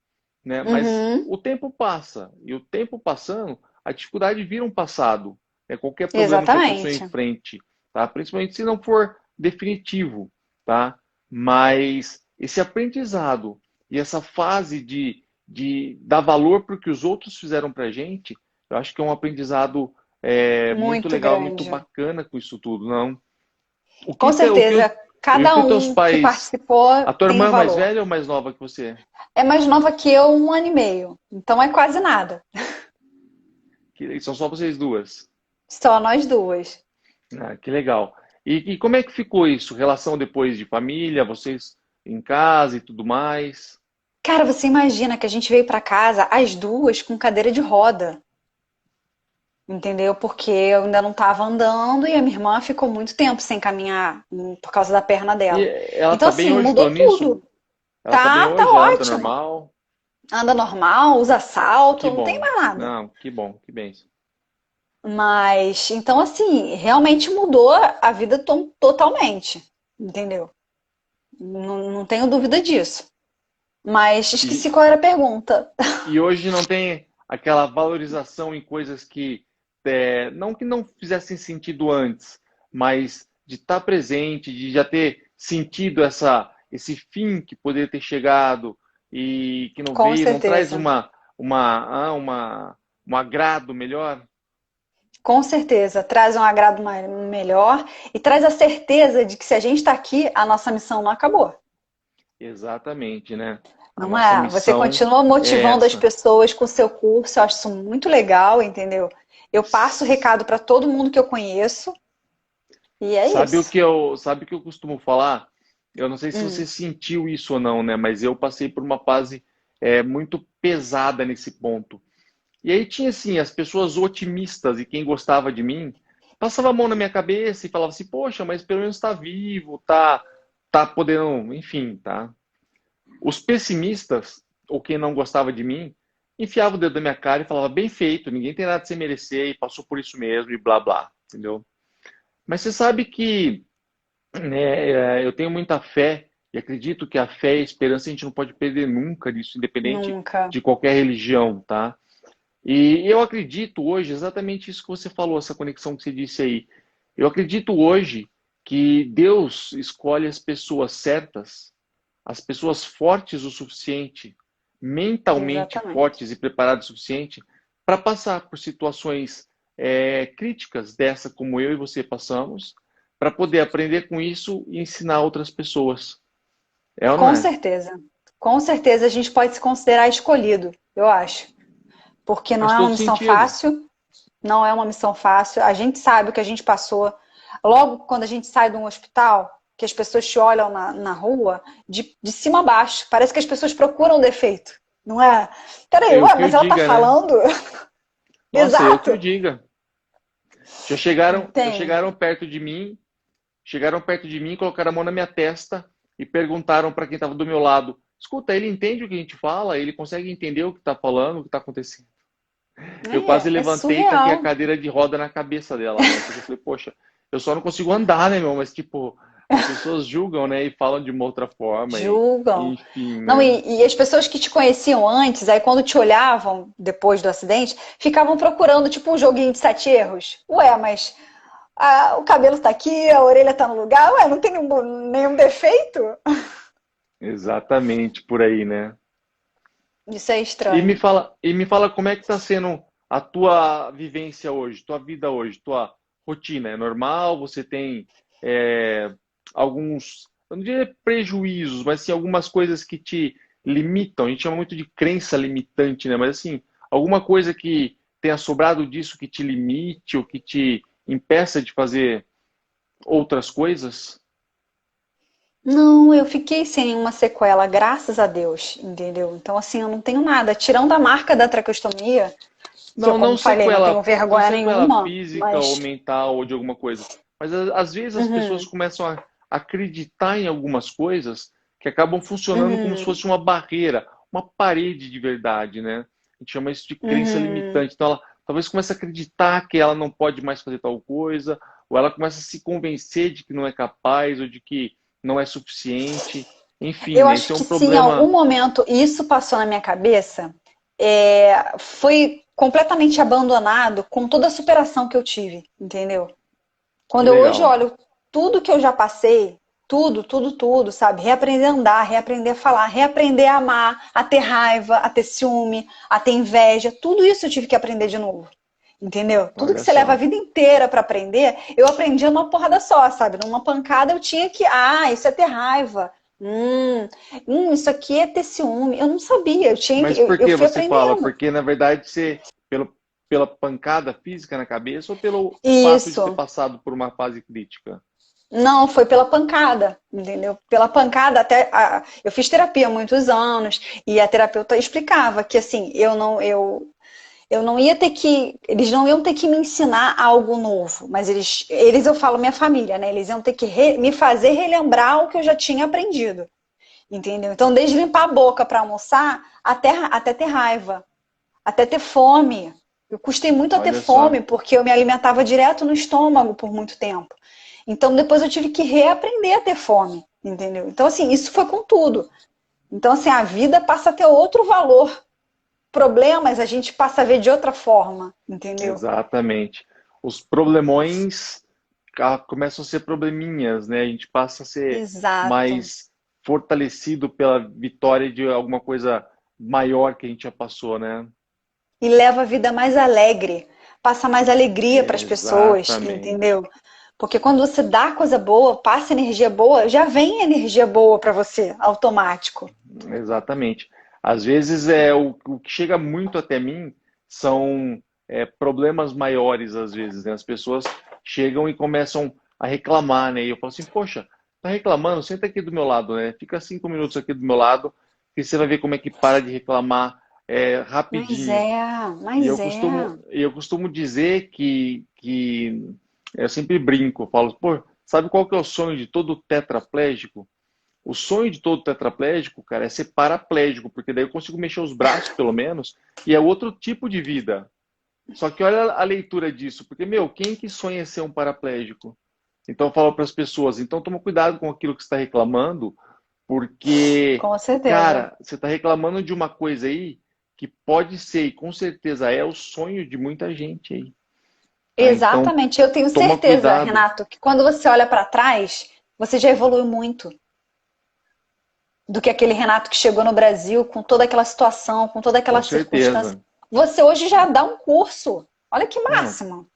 né? Mas Uhum. o tempo passa. E o tempo passando, a dificuldade vira um passado. Né? Qualquer problema que a pessoa Exatamente. enfrente, tá? Principalmente se não for definitivo, tá? Mas esse aprendizado e essa fase de dar valor para o que os outros fizeram para a gente, eu acho que é um aprendizado muito Muito legal, muito grande. bacana com isso tudo, não? Com certeza. O Cada que os teus um que pais... participou A tua tem irmã um é mais valor. velha ou mais nova que você? É mais nova que eu, 1 ano e meio. Então é quase nada. São só vocês duas. Só nós duas. Ah, que legal. E como é que ficou isso? Relação depois de família, vocês em casa e tudo mais? Cara, você imagina que a gente veio pra casa as duas com cadeira de roda, entendeu? Porque eu ainda não tava andando e a minha irmã ficou muito tempo sem caminhar por causa da perna E dela. ela Então, tá bem assim, hoje, mudou falando nisso? tudo. Ela tá bem Tá hoje? Ela anda ótimo. normal? Anda normal, usa salto, Que não tem bom. mais nada. Não, que bom, que bem. Mas, então, assim, realmente mudou a vida totalmente, entendeu? Não tenho dúvida disso. Mas esqueci E, qual era a pergunta. e hoje não tem aquela valorização em coisas que, não que não fizessem sentido antes, mas de estar presente, de já ter sentido esse fim que poderia ter chegado e que não Com veio, não traz certeza. um agrado melhor? Com certeza, traz um agrado melhor e traz a certeza de que se a gente está aqui, a nossa missão não acabou. Exatamente, né? A Não nossa é? Você missão continua é motivando as essa. pessoas com o seu curso, eu acho isso muito legal, entendeu? Eu passo o recado para todo mundo que eu conheço e é isso. Sabe o que eu costumo falar? Eu não sei se você Hum, sentiu isso ou não, né? Mas eu passei por uma fase muito pesada nesse ponto. E aí tinha assim, as pessoas otimistas e quem gostava de mim, passava a mão na minha cabeça e falava assim, poxa, mas pelo menos está vivo, tá podendo, enfim, tá? Os pessimistas, ou quem não gostava de mim, enfiava o dedo na minha cara e falava, bem feito, ninguém tem nada de se merecer e passou por isso mesmo e blá blá, entendeu? Mas você sabe que eu tenho muita fé e acredito que a fé e a esperança a gente não pode perder nunca disso, independente nunca. de qualquer religião, tá? E eu acredito hoje exatamente isso que você falou, essa conexão que você disse aí. Eu acredito hoje que Deus escolhe as pessoas certas, as pessoas fortes o suficiente, mentalmente Exatamente. fortes e preparadas o suficiente para passar por situações críticas dessa como eu e você passamos, para poder aprender com isso e ensinar outras pessoas. É ou não Com é? certeza. Com certeza a gente pode se considerar escolhido, eu acho. Porque não Faz é uma todo missão sentido. fácil, não é uma missão fácil. A gente sabe o que a gente passou. Logo quando a gente sai de um hospital, que as pessoas te olham na rua, de cima a baixo. Parece que as pessoas procuram defeito, não é? Peraí, Eu ué, que o mas ela tá diga, né? falando? Nossa, eu que o Exato. diga. Já Entende? chegaram perto de mim, colocaram a mão na minha testa e perguntaram para quem estava do meu lado: escuta, ele entende o que a gente fala? Ele consegue entender o que está falando, o que está acontecendo? Eu quase É levantei e taquei a surreal. cadeira de roda na cabeça dela, né? Porque eu falei, poxa, eu só não consigo andar, né, meu? Mas, tipo, as pessoas julgam, né? E falam de uma outra forma, Julgam. enfim, Não, né? e as pessoas que te conheciam antes, aí quando te olhavam depois do acidente, ficavam procurando, tipo um joguinho de 7 erros. Ué, mas o cabelo tá aqui, a orelha tá no lugar, ué, não tem nenhum defeito? Exatamente, por aí, né? Isso é E me estranho. fala, e me fala como é que está sendo a tua vivência hoje, tua vida hoje, tua rotina. É normal? Você tem alguns, eu não diria prejuízos, mas sim algumas coisas que te limitam. A gente chama muito de crença limitante, né? Mas assim, alguma coisa que tenha sobrado disso que te limite ou que te impeça de fazer outras coisas? Não, eu fiquei sem nenhuma sequela, graças a Deus, entendeu? Então, assim, eu não tenho nada. Tirando a marca da traqueostomia, que eu, Não, como falei, não tenho não vergonha sequela nenhuma, física ou mas. mental ou de alguma coisa. Mas às vezes as pessoas Uhum, começam a acreditar em algumas coisas que acabam funcionando como se uhum, fosse uma barreira, uma parede de verdade, né? A gente chama isso de crença uhum. limitante. Então ela talvez comece a acreditar que ela não pode mais fazer tal coisa, ou ela começa a se convencer de que não é capaz ou de que não é suficiente. Enfim, Eu né? acho Esse é um que se em algum problema. momento isso passou na minha cabeça, foi completamente abandonado com toda a superação que eu tive, entendeu? Que Quando eu hoje legal. olho tudo que eu já passei, tudo, tudo, tudo, sabe? Reaprender a andar, reaprender a falar, reaprender a amar, a ter raiva, a ter ciúme, a ter inveja, tudo isso eu tive que aprender de novo. Entendeu? Tudo que Olha você leva a só. vida inteira para aprender, eu aprendi numa porrada só, sabe? Numa pancada eu tinha que, isso é ter raiva. Isso aqui é ter ciúme. Eu não sabia, eu tinha que, Mas eu, por eu que fui você fala? aprendendo. Porque, na verdade, pela pancada física na cabeça ou pelo fato de ter Isso. passado por uma fase crítica? Não, foi pela pancada, entendeu? Pela pancada, eu fiz terapia há muitos anos e a terapeuta explicava que assim, eu não ia ter que, eles não iam ter que me ensinar algo novo, mas eles eu falo minha família, né? Eles iam ter que me fazer relembrar o que eu já tinha aprendido, entendeu? Então, desde limpar a boca para almoçar até ter raiva, até ter fome. Eu custei muito a ter Olha só. fome porque eu me alimentava direto no estômago por muito tempo. Então depois eu tive que reaprender a ter fome, entendeu? Então assim, isso foi com tudo. Então assim, a vida passa a ter outro valor. Problemas a gente passa a ver de outra forma, entendeu? Exatamente. Os problemões começam a ser probleminhas, né? A gente passa a ser Exato. mais fortalecido pela vitória de alguma coisa maior que a gente já passou, né? E leva a vida mais alegre, passa mais alegria para as pessoas, Exatamente. entendeu? Porque quando você dá coisa boa, passa energia boa, já vem energia boa para você, automático. Exatamente. Às vezes o que chega muito até mim são problemas maiores, às vezes, né? As pessoas chegam e começam a reclamar, né? E eu falo assim, poxa, tá reclamando? Senta aqui do meu lado, né? Fica 5 minutos aqui do meu lado e você vai ver como é que para de reclamar Mas rapidinho. é, E mas é. eu costumo dizer que eu sempre brinco, eu falo, pô, sabe qual que é o sonho de todo tetraplégico? O sonho de todo tetraplégico, cara, é ser paraplégico, porque daí eu consigo mexer os braços, pelo menos, e é outro tipo de vida. Só que olha a leitura disso, porque, meu, quem que sonha ser um paraplégico? Então eu falo para as pessoas, então toma cuidado com aquilo que você está reclamando, porque, Com certeza. cara, você está reclamando de uma coisa aí que pode ser, e com certeza é o sonho de muita gente aí, tá? Então Exatamente. Eu tenho toma certeza, cuidado, Renato, que quando você olha para trás, você já evoluiu muito do que aquele Renato que chegou no Brasil com toda aquela situação, com toda com aquela circunstância. certeza. Você hoje já dá um curso. Olha que Não, máximo.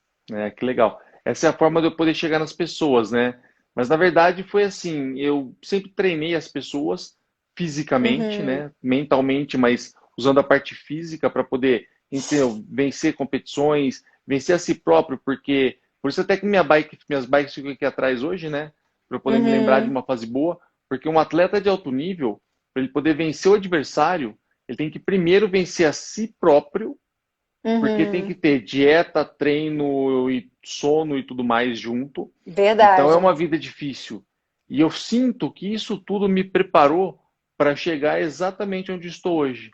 que legal. Essa é a forma de eu poder chegar nas pessoas, né? Mas na verdade foi assim, eu sempre treinei as pessoas fisicamente, Uhum, né? Mentalmente, mas usando a parte física para poder entendeu? Vencer competições, vencer a si próprio, porque por isso até que minhas bikes ficam aqui atrás hoje, né? Para eu poder me lembrar de Uhum, uma fase boa, porque um atleta de alto nível, para ele poder vencer o adversário, ele tem que primeiro vencer a si próprio, porque tem que uhum. ter dieta, treino e sono e tudo mais junto. Então é Verdade. uma vida difícil. E eu sinto que isso tudo me preparou para chegar exatamente onde estou hoje.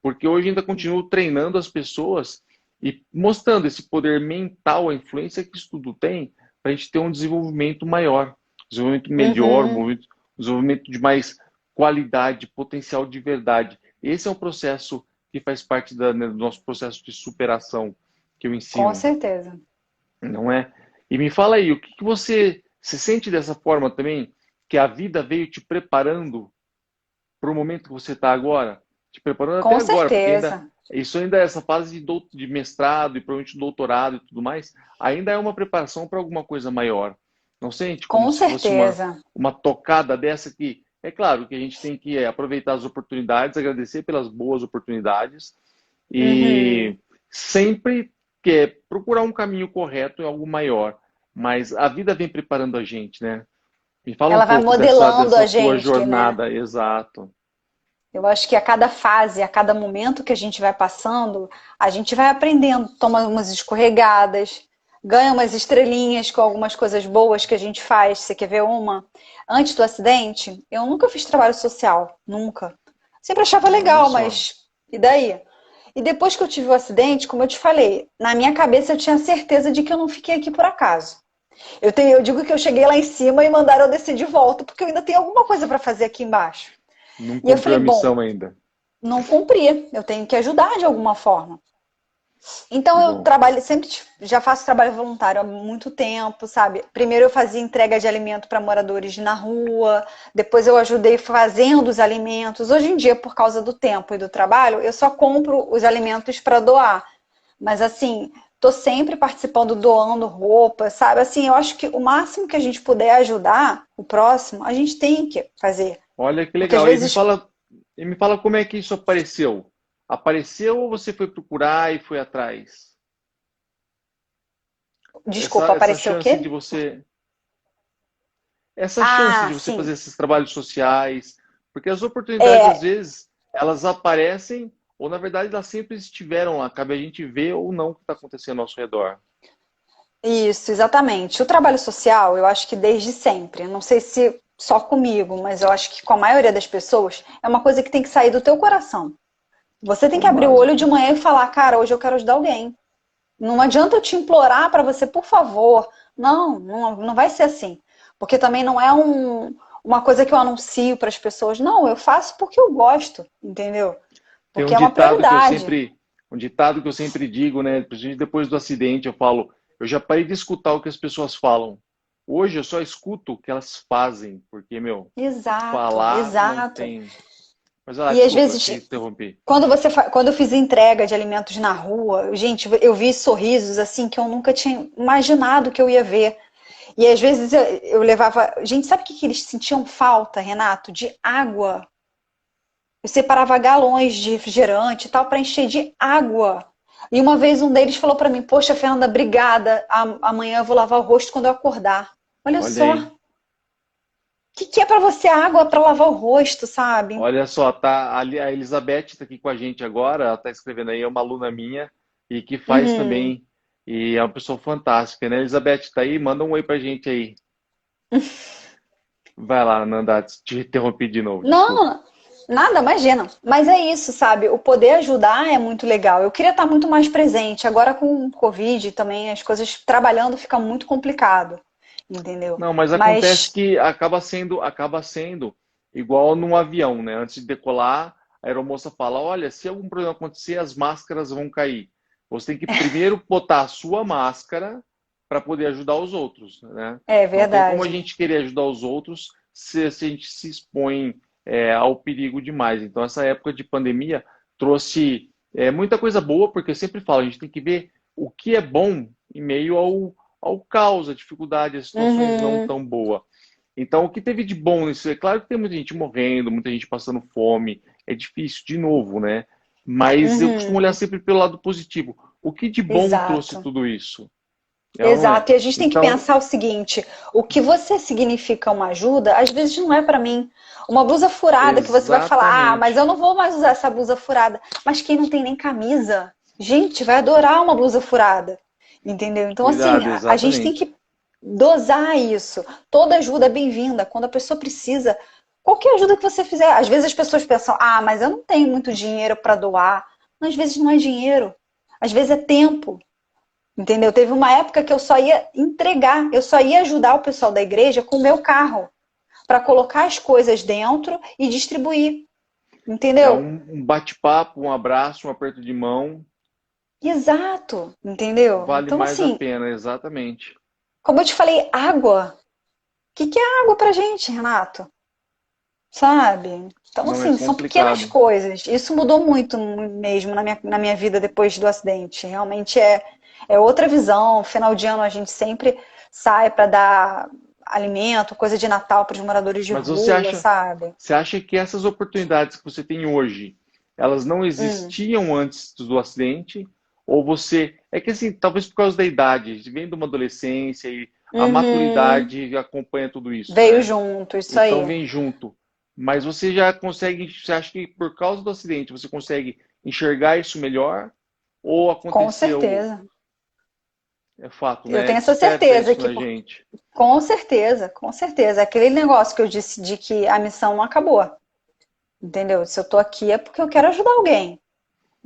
Porque hoje ainda continuo treinando as pessoas e mostrando esse poder mental, a influência que isso tudo tem, para a gente ter um desenvolvimento maior, desenvolvimento melhor, Uhum. desenvolvimento de mais qualidade, potencial de verdade. Esse é um processo que faz parte do nosso processo de superação que eu Com ensino, certeza. não é? E me fala aí, o que que você se sente dessa forma também? Que a vida veio te preparando para o momento que você está agora, te preparando até Com agora, porque ainda certeza. isso ainda é essa fase de mestrado e provavelmente doutorado e tudo mais, ainda é uma preparação para alguma coisa maior. Não sente como Com se fosse certeza. uma tocada dessa que é claro que a gente tem que aproveitar as oportunidades, agradecer pelas boas oportunidades Uhum. e sempre procurar um caminho correto em algo maior. Mas a vida vem preparando a gente, né? Me fala um Ela vai pouco modelando dessa a tua gente, né? jornada, exato. Eu acho que a cada fase, a cada momento que a gente vai passando, a gente vai aprendendo, toma umas escorregadas, ganha umas estrelinhas com algumas coisas boas que a gente faz. Você quer ver uma? Antes do acidente, eu nunca fiz trabalho social, nunca. Sempre achava Olha legal, só. mas e daí? E depois que eu tive o acidente, como eu te falei, na minha cabeça eu tinha certeza de que eu não fiquei aqui por acaso. Eu digo que eu cheguei lá em cima e mandaram eu descer de volta, porque eu ainda tenho alguma coisa para fazer aqui embaixo. Não E eu cumpriu falei, a bom, missão ainda. não cumpri, eu tenho que ajudar de alguma forma. Então eu Bom, trabalho, sempre já faço trabalho voluntário há muito tempo, sabe? Primeiro eu fazia entrega de alimento para moradores na rua, depois eu ajudei fazendo os alimentos. Hoje em dia, por causa do tempo e do trabalho, eu só compro os alimentos para doar. Mas assim, tô sempre participando, doando roupa, sabe? Assim, eu acho que o máximo que a gente puder ajudar o próximo, a gente tem que fazer. olha que Porque às legal. vezes, E me fala como é que isso apareceu. Apareceu ou você foi procurar e foi atrás? desculpa, Essa apareceu o chance de quê? você, essa chance Ah, de você fazer sim. esses trabalhos sociais, porque as oportunidades às É, vezes elas aparecem ou na verdade elas sempre estiveram lá. Cabe a gente ver ou não o que está acontecendo ao nosso redor. isso, exatamente. O trabalho social, eu acho que desde sempre, não sei se só comigo, mas eu acho que com a maioria das pessoas, é uma coisa que tem que sair do teu coração. Você É tem que um abrir o olho de básico. manhã e falar, cara, hoje eu quero ajudar alguém. Não adianta eu te implorar para você, por favor. Não, não, não vai ser assim. Porque também não é uma coisa que eu anuncio para as pessoas. Não, eu faço porque eu gosto, entendeu? Tem Porque é uma prioridade. um ditado que eu sempre digo, né? Principalmente depois do acidente, eu falo, eu já parei de escutar o que as pessoas falam. Hoje eu só escuto o que elas fazem, porque, meu, Exato, falar não exato. tem. Mas olha lá, E às desculpa, vezes te interrompi. quando eu fiz entrega de alimentos na rua, gente, eu vi sorrisos assim que eu nunca tinha imaginado que eu ia ver. E às vezes eu levava. Gente, sabe o que eles sentiam falta, Renato? De água. Eu separava galões de refrigerante e tal para encher de água. E uma vez um deles falou para mim: Poxa, Fernanda, obrigada. Amanhã eu vou lavar o rosto quando eu acordar. Olha Olha só. aí. O que é para você água para lavar o rosto, sabe? Olha só, tá ali a Elizabeth está aqui com a gente agora, ela está escrevendo aí, é uma aluna minha e que faz Uhum. também e é uma pessoa fantástica, né? Elizabeth tá aí, manda um oi pra gente aí. Vai lá, Nanda, te interrompi de novo, desculpa. Não, nada, imagina. Mas é isso, sabe? O poder ajudar é muito legal. Eu queria estar muito mais presente. Agora com o Covid também, as coisas trabalhando fica muito complicado, entendeu? Não, mas acontece Mas que acaba sendo igual num avião, né? Antes de decolar, a aeromoça fala: olha, se algum problema acontecer, as máscaras vão cair. Você tem que primeiro botar a sua máscara para poder ajudar os outros, né? é Não tem como a verdade. gente querer ajudar os outros se a gente se expõe ao perigo demais. Então, essa época de pandemia trouxe muita coisa boa, porque eu sempre falo, a gente tem que ver o que é bom em meio ao caos, à dificuldade, às situações não Uhum, tão boas. Então, o que teve de bom nisso? É claro que tem muita gente morrendo, muita gente passando fome, é difícil de novo, né? Mas eu Uhum. costumo olhar sempre pelo lado positivo. O que de bom trouxe Exato. tudo isso? É ou não é? Exato. E a gente tem que Então, pensar o seguinte: o que você significa uma ajuda, às vezes não é para mim. Uma blusa furada que você vai falar, ah, mas exatamente. eu não vou mais usar essa blusa furada. Mas quem não tem nem camisa, gente, vai adorar uma blusa furada. Entendeu? Então, assim, Cuidado, a gente tem exatamente. que dosar isso. Toda ajuda é bem-vinda. Quando a pessoa precisa, qualquer ajuda que você fizer. Às vezes as pessoas pensam, ah, mas eu não tenho muito dinheiro para doar. Mas às vezes não é dinheiro. Às vezes é tempo. Entendeu? Teve uma época que eu só ia entregar, eu só ia ajudar o pessoal da igreja com o meu carro, para colocar as coisas dentro e distribuir. É Entendeu? um bate-papo, um abraço, um aperto de mão, Exato. Entendeu? vale Então, mais a assim, pena, exatamente. como eu te falei, água. O que é água pra gente, Renato? Sabe? Então, Não é assim, são pequenas complicado. coisas. Isso mudou muito mesmo na minha vida depois do acidente. Realmente é outra visão. Final de ano a gente sempre sai para dar alimento, coisa de Natal para os moradores de Mas rua, sabe? você acha que essas oportunidades que você tem hoje, elas não Hum. existiam antes do acidente? Ou você. É que assim, talvez por causa da idade, vem de uma adolescência e a Uhum. maturidade acompanha tudo isso, Veio né? junto, isso Então aí. vem junto. Mas você já consegue, você acha que por causa do acidente você consegue enxergar isso melhor? Ou Com aconteceu, certeza. é fato, Eu né? tenho essa Desperta certeza isso que, na gente. com certeza, com certeza. Aquele negócio que eu disse de que a missão não acabou. Entendeu? Se eu tô aqui é porque eu quero ajudar alguém.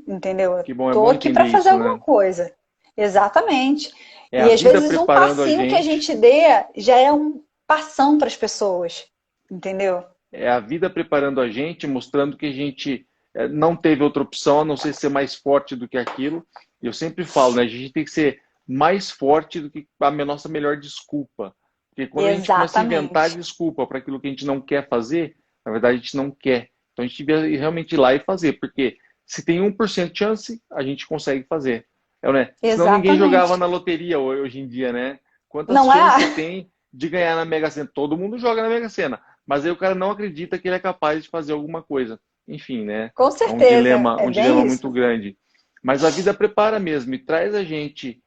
Entendeu? Eu Que bom, é tô bom aqui para entender fazer isso, alguma né? coisa. Exatamente. É a E às vida vezes um preparando a passinho que a gente. gente dê já é um passão para as pessoas. Entendeu? É a vida preparando a gente, mostrando que a gente não teve outra opção a não ser ser mais forte do que aquilo. E eu sempre falo, né? A gente tem que ser mais forte do que a nossa melhor desculpa. Porque quando a gente começa a inventar Exatamente. desculpa para aquilo que a gente não quer fazer, na verdade a gente não quer. Então a gente devia realmente ir lá e fazer, porque se tem 1% de chance, a gente consegue fazer. É, né? Senão ninguém jogava Exatamente. na loteria hoje em dia, né? Quantas Não chances é? tem de ganhar na Mega Sena? Todo mundo joga na Mega Sena, mas aí o cara não acredita que ele é capaz de fazer alguma coisa. Enfim, né? Com É certeza. É um dilema bem muito isso. grande. Mas a vida prepara mesmo e traz a gente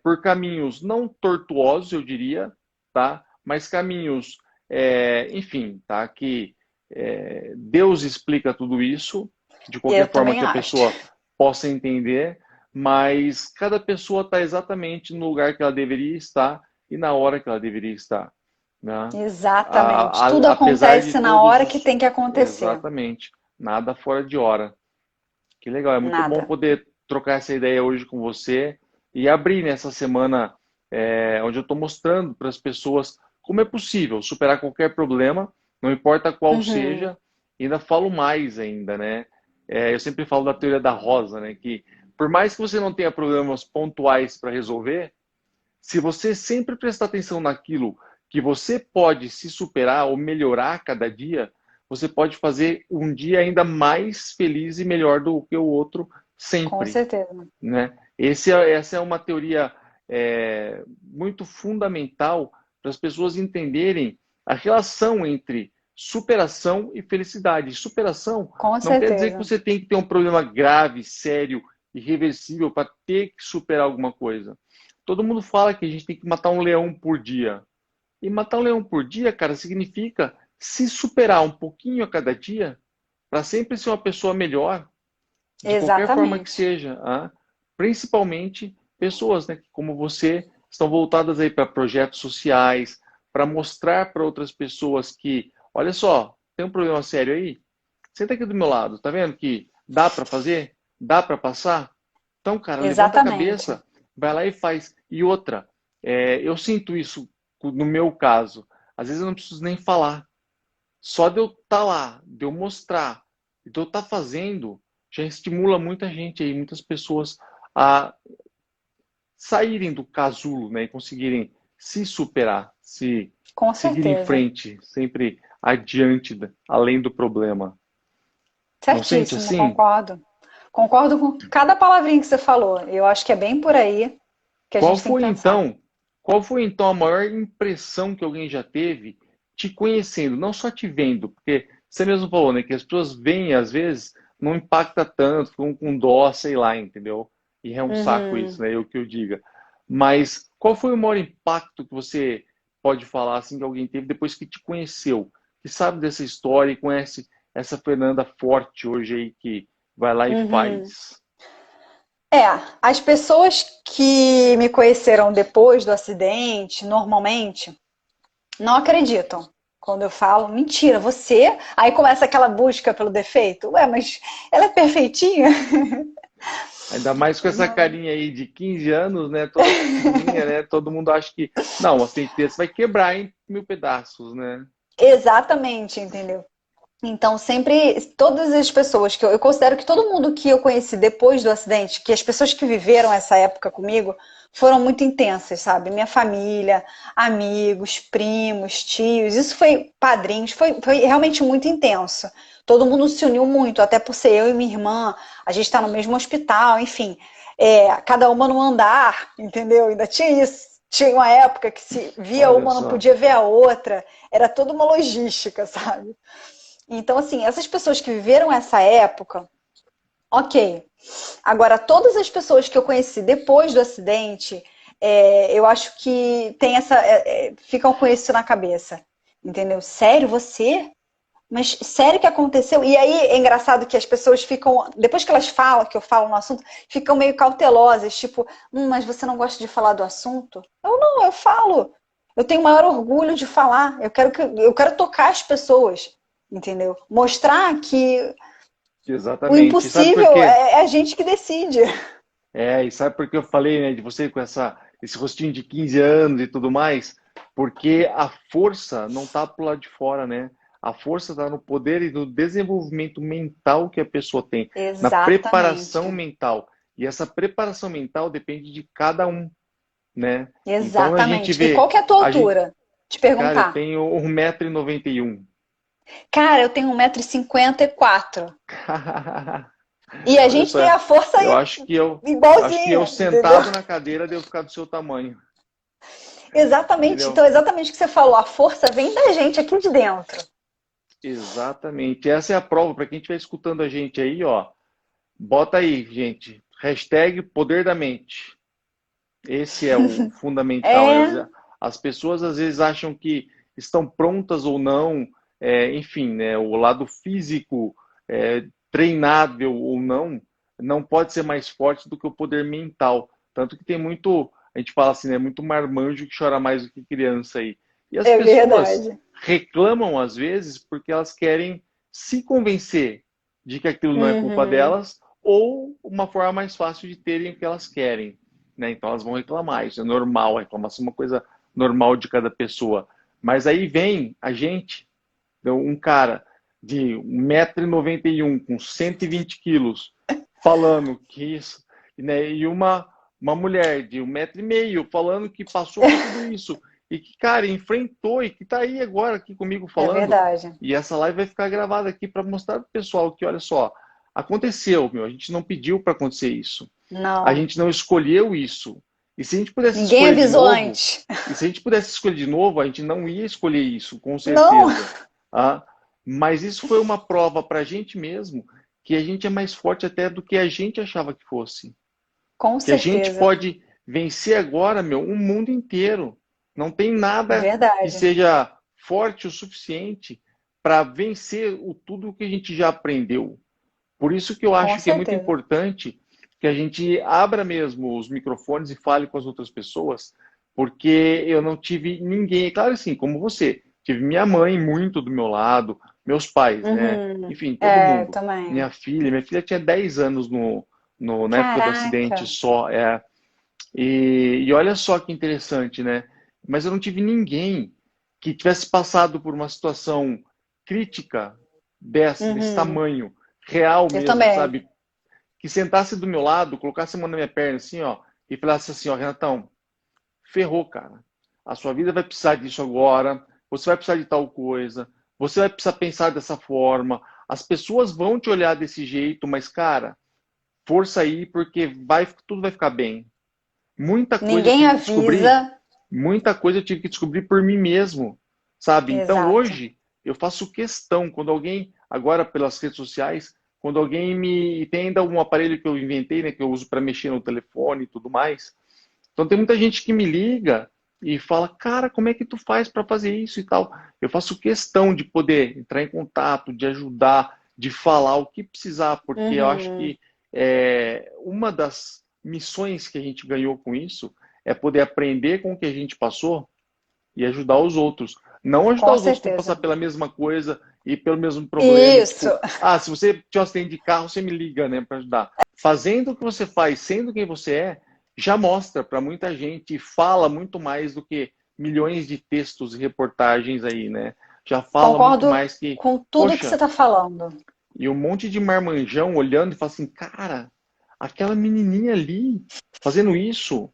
por caminhos não tortuosos, eu diria, tá? Mas caminhos, enfim, tá? Que Deus explica tudo isso de Eu qualquer forma também que a acho. pessoa possa entender, mas cada pessoa está exatamente no lugar que ela deveria estar e na hora que ela deveria estar, né? Exatamente. Tudo Apesar de acontece na todos hora que os. tem que acontecer. Exatamente, nada fora de hora. Que legal, é muito bom Nada. poder trocar essa ideia hoje com você e abrir nessa semana onde eu estou mostrando para as pessoas como é possível superar qualquer problema, não importa qual Uhum. seja, e ainda falo mais ainda, né? Eu sempre falo da teoria da rosa, né? Que por mais que você não tenha problemas pontuais para resolver, se você sempre prestar atenção naquilo que você pode se superar ou melhorar a cada dia, você pode fazer um dia ainda mais feliz e melhor do que o outro Com sempre, certeza. né? Essa é uma teoria muito fundamental para as pessoas entenderem a relação entre superação e felicidade. Superação Com não quer dizer que certeza. você tem que ter um problema grave, sério, irreversível para ter que superar alguma coisa. Todo mundo fala que a gente tem que matar um leão por dia. E matar um leão por dia, cara, significa se superar um pouquinho a cada dia para sempre ser uma pessoa melhor, de qualquer forma que Exatamente. seja. Principalmente pessoas, né, que como você estão voltadas aí para projetos sociais, para mostrar para outras pessoas que, olha só, tem um problema sério aí? Senta aqui do meu lado, tá vendo que dá para fazer? Dá para passar? Então, cara, levanta a Exatamente. cabeça, vai lá e faz. E outra, eu sinto isso no meu caso. Às vezes eu não preciso nem falar. Só de eu estar lá, de eu mostrar, de eu estar fazendo, já estimula muita gente aí, muitas pessoas a saírem do casulo, né, e conseguirem se superar, se Com seguir em certeza. frente, sempre adiante, além do problema. Não sente Certíssimo, assim? concordo. Concordo com cada palavrinha que você falou. Eu acho que é bem por aí que a Qual gente tem que foi pensar. então, qual foi então a maior impressão que alguém já teve te conhecendo, não só te vendo, porque você mesmo falou, né, que as pessoas veem às vezes, não impacta tanto, ficam com dó, sei lá, entendeu? E é um saco Uhum. isso, né? Eu que eu diga. Mas qual foi o maior impacto que você pode falar assim que alguém teve depois que te conheceu, que sabe dessa história e conhece essa Fernanda forte hoje aí que vai lá e Uhum. faz? É, as pessoas que me conheceram depois do acidente, normalmente, não acreditam. Quando eu falo, mentira, você. Aí começa aquela busca pelo defeito. Ué, mas ela é perfeitinha? Ainda mais com essa Não. carinha aí de 15 anos, né? Toda pequenininha, né? Todo mundo acha que, não, um acidente desse vai quebrar em mil pedaços, né? Exatamente, entendeu? Então, sempre, todas as pessoas que eu considero que todo mundo que eu conheci depois do acidente, que as pessoas que viveram essa época comigo, foram muito intensas, sabe? Minha família, amigos, primos, tios, isso foi padrinhos, foi realmente muito intenso. Todo mundo se uniu muito, até por ser eu e minha irmã, a gente está no mesmo hospital, enfim, cada uma num andar, entendeu? Ainda tinha isso. Tinha uma época que se via Olha uma, não só. podia ver a outra, era toda uma logística, sabe? Então, assim, essas pessoas que viveram essa época, ok. Agora, todas as pessoas que eu conheci depois do acidente, eu acho que tem ficam com isso na cabeça. Entendeu? Sério, você? Mas sério que aconteceu? E aí é engraçado que as pessoas ficam, depois que elas falam, que eu falo no assunto, ficam meio cautelosas, tipo, mas você não gosta de falar do assunto? Eu não, eu falo. Eu tenho o maior orgulho de falar. Eu quero tocar as pessoas, entendeu? Mostrar que o Exatamente. E sabe por impossível quê? é a gente que decide. E sabe por que eu falei, né, de você com esse rostinho de 15 anos e tudo mais? Porque a força não tá pro lado de fora, né? A força está no poder e no desenvolvimento mental que a pessoa tem, na preparação Exatamente. mental. E essa preparação mental depende de cada um, né? Então a gente Exatamente. E qual vê, que é a tua a gente, altura? Te cara, eu perguntar. tenho 1,91 m. Cara, eu tenho 1,54 m. E a Olha gente só, tem a força eu acho que eu igualzinha, entendeu? sentado na cadeira devo ficar do seu tamanho, Exatamente. entendeu? Então, exatamente o que você falou. A força vem da gente aqui de dentro. Exatamente. Essa é a prova para quem estiver escutando a gente aí, ó. Bota aí, gente. Hashtag poder da mente. Esse é o fundamental, né? É, As pessoas às vezes acham que estão prontas ou não, enfim, né? O lado físico, treinável ou não, não pode ser mais forte do que o poder mental. Tanto que tem muito, a gente fala assim, né? Muito marmanjo que chora mais do que criança aí. E as é pessoas verdade. reclamam às vezes porque elas querem se convencer de que aquilo não é culpa Uhum. delas ou uma forma mais fácil de terem o que elas querem, né? Então elas vão reclamar, isso é normal, a reclamação é uma coisa normal de cada pessoa. Mas aí vem a gente, então, um cara de 1,91 m com 120 quilos, falando que isso, né? E uma mulher de 1,5 m falando que passou por tudo isso e que, cara, enfrentou e que tá aí agora aqui comigo É falando. verdade. E essa live vai ficar gravada aqui para mostrar pro pessoal que, olha só, aconteceu, meu, a gente não pediu para acontecer isso. A Não. gente não escolheu isso. E se a gente pudesse Ninguém escolher de avisou novo, antes. e se a gente pudesse escolher de novo, a gente não ia escolher isso, com Não. certeza. Ah, mas isso foi uma prova para a gente mesmo que a gente é mais forte até do que a gente achava que fosse. Com Que a gente certeza. pode vencer agora, meu, o mundo inteiro. Não tem nada que Verdade. seja forte o suficiente para vencer tudo que a gente já aprendeu. Por isso que eu Com acho que é muito certeza. importante que a gente abra mesmo os microfones e fale com as outras pessoas, porque eu não tive ninguém, é claro assim, como você, tive minha mãe muito do meu lado, meus pais, né? Uhum. Enfim, todo É, mundo. também. Minha filha tinha 10 anos na época do acidente Caraca. só. E olha só que interessante, né? Mas eu não tive ninguém que tivesse passado por uma situação crítica desse Uhum. tamanho, real Eu mesmo, também. sabe? Que sentasse do meu lado, colocasse a mão na minha perna assim, ó, e falasse assim, ó, Renatão, ferrou, cara. A sua vida vai precisar disso agora, você vai precisar de tal coisa, você vai precisar pensar dessa forma, as pessoas vão te olhar desse jeito, mas, cara, força aí, porque tudo vai ficar bem. Muita coisa eu Ninguém tive que descobrir, avisa. muita coisa eu tive que descobrir por mim mesmo, sabe? Então Exato. hoje eu faço questão, quando alguém, agora pelas redes sociais, quando alguém me... Tem ainda um aparelho que eu inventei, né, que eu uso para mexer no telefone e tudo mais. Então tem muita gente que me liga e fala, cara, como é que tu faz para fazer isso e tal? Eu faço questão de poder entrar em contato, de ajudar, de falar o que precisar, porque eu acho Uhum. que uma das missões que a gente ganhou com isso é poder aprender com o que a gente passou e ajudar os outros. Não ajudar Com os outros por passar certeza. pela mesma coisa e pelo mesmo problema. Isso, Tipo, se você tiver um acidente de carro, você me liga, né, para ajudar. Fazendo o que você faz, sendo quem você já mostra para muita gente e fala muito mais do que milhões de textos e reportagens aí, né? Já fala muito concordo mais que, com tudo que você poxa, está falando. e um monte de marmanjão olhando e fala assim, cara, aquela menininha ali fazendo isso,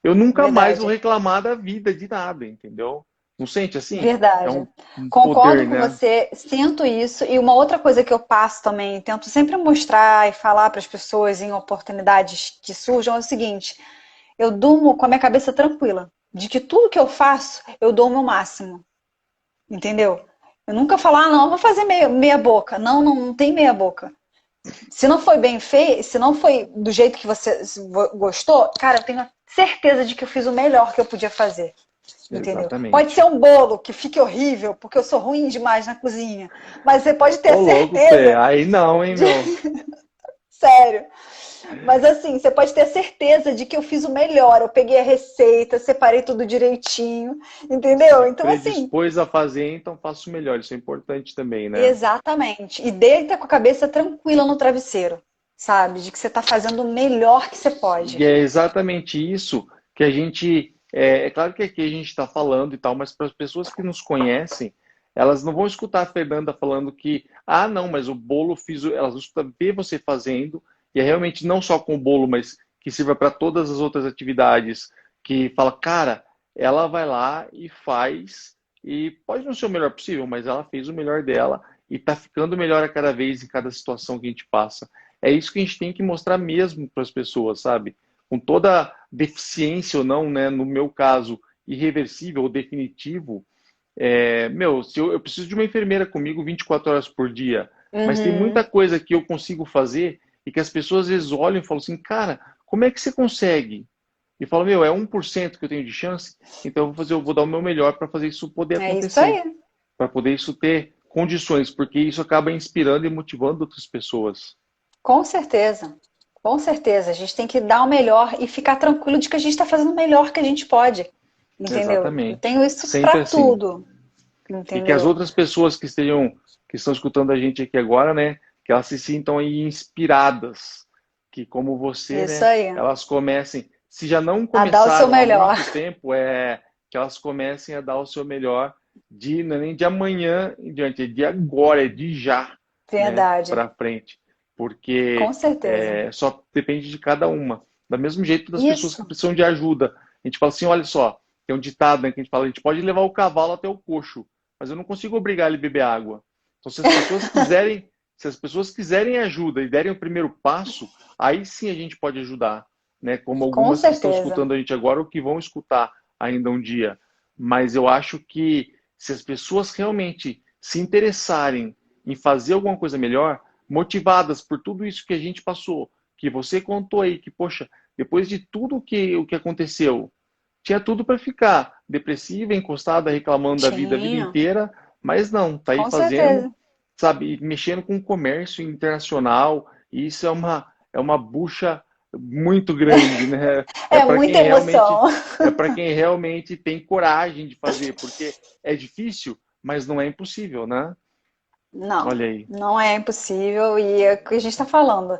eu nunca mais vou Verdade. reclamar da vida de nada, entendeu? Não sente assim? É Verdade. um Concordo poder, com né? você, sinto isso. E uma outra coisa que eu passo também, tento sempre mostrar e falar para as pessoas em oportunidades que surjam é o seguinte: eu durmo com a minha cabeça tranquila, de que tudo que eu faço, eu dou o meu máximo, entendeu? Eu nunca falo, não, eu vou fazer meia boca. Não, não, não tem meia boca. Se não foi bem feito, se não foi do jeito que você gostou, cara, eu tenho certeza de que eu fiz o melhor que eu podia fazer. Entendeu? Pode ser Exatamente. um bolo que fique horrível, porque eu sou ruim demais na cozinha. Mas você pode ter Ô, louco, Fê. certeza, Aí não, hein, meu? sério. Mas assim, você pode ter certeza de que eu fiz o melhor. Eu peguei a receita, separei tudo direitinho, entendeu? Se Então, assim, predispôs a fazer, então faço melhor. Isso é importante também, né? exatamente. E deita com a cabeça tranquila no travesseiro, sabe? De que você está fazendo o melhor que você E pode. é exatamente isso que a gente. É claro que aqui a gente está falando e tal, mas para as pessoas que nos conhecem, elas não vão escutar a Fernanda falando que, não, mas o bolo fiz. Elas vão escutar, ver você fazendo, e é realmente não só com o bolo, mas que sirva para todas as outras atividades. Que fala, cara, ela vai lá e faz, e pode não ser o melhor possível, mas ela fez o melhor dela e está ficando melhor a cada vez em cada situação que a gente passa. É isso que a gente tem que mostrar mesmo para as pessoas, sabe? Com toda deficiência ou não, né? No meu caso, irreversível ou definitivo, se eu preciso de uma enfermeira comigo 24 horas por dia, mas tem muita Uhum. coisa que eu consigo fazer e que as pessoas às vezes olham e falam assim, cara, como é que você consegue? E falam, é 1% que eu tenho de chance, então eu vou dar o meu melhor para fazer isso poder É isso acontecer, aí. para poder isso ter condições, porque isso acaba inspirando e motivando outras pessoas. Com certeza. Com certeza. A gente tem que dar o melhor e ficar tranquilo de que a gente está fazendo o melhor que a gente pode. Entendeu? Eu Exatamente. tenho isso Sempre para assim. tudo. E que as Entendeu? outras pessoas que estão escutando a gente aqui agora, né, que elas se sintam aí inspiradas, que como você, Isso né, aí. elas comecem, se já não A dar o seu começaram há melhor. muito tempo, que elas comecem a dar o seu melhor não é nem de amanhã em diante, é de agora, é de já, né, Verdade. para frente, Com porque certeza. só depende de cada uma. Do mesmo jeito das pessoas que Isso. precisam de ajuda. A gente fala assim, olha só, tem um ditado, né, que a gente fala, a gente pode levar o cavalo até o coxo, mas eu não consigo obrigar ele a beber água. Então, se as pessoas quiserem ajuda e derem o primeiro passo, aí sim a gente pode ajudar, né? Como Com algumas que estão certeza. escutando a gente agora ou que vão escutar ainda um dia. Mas eu acho que se as pessoas realmente se interessarem em fazer alguma coisa melhor, motivadas por tudo isso que a gente passou, que você contou aí, que, poxa, depois de tudo o que aconteceu, tinha tudo para ficar depressiva, encostada, reclamando da vida a vida Tinha. inteira, mas não, tá aí Com fazendo, certeza. sabe, mexendo com o comércio internacional, e isso é uma bucha muito grande, né? É muita emoção. É para quem realmente tem coragem de fazer, porque é difícil, mas não é impossível, né? Não, Olha aí, não é impossível e é o que a gente está falando.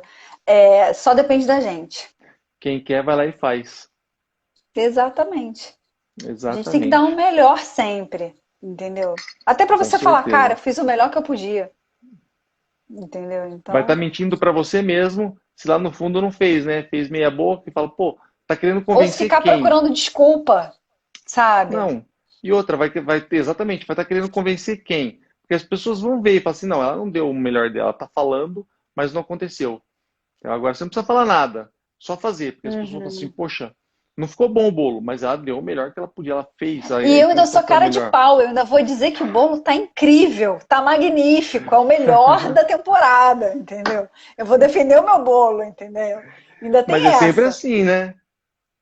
Só depende da gente. quem quer vai lá e faz. Exatamente. A gente tem que dar o Exatamente, melhor sempre, entendeu? Até para com você falar, cara, certeza. eu fiz o melhor que eu podia, entendeu? Vai estar Então, mentindo para você mesmo, se lá no fundo não fez, né? Fez meia boca e fala, pô, tá querendo ou se convencer ficar quem? procurando desculpa, sabe? Não. E outra, vai ter, exatamente, vai estar querendo convencer quem? Porque as pessoas vão ver e falar assim, não, ela não deu o melhor dela, ela tá falando, mas não aconteceu. Então, agora você não precisa falar nada, só fazer, porque as pessoas vão falar assim, Uhum. poxa, Não ficou bom o bolo, mas ela deu o melhor que ela podia, ela fez. E eu ainda tentou sou ser o cara de melhor. pau, eu ainda vou dizer que o bolo tá incrível, tá magnífico, é o melhor da temporada, entendeu? Eu vou defender o meu bolo, entendeu? Ainda Mas tem é sempre essa. assim, né?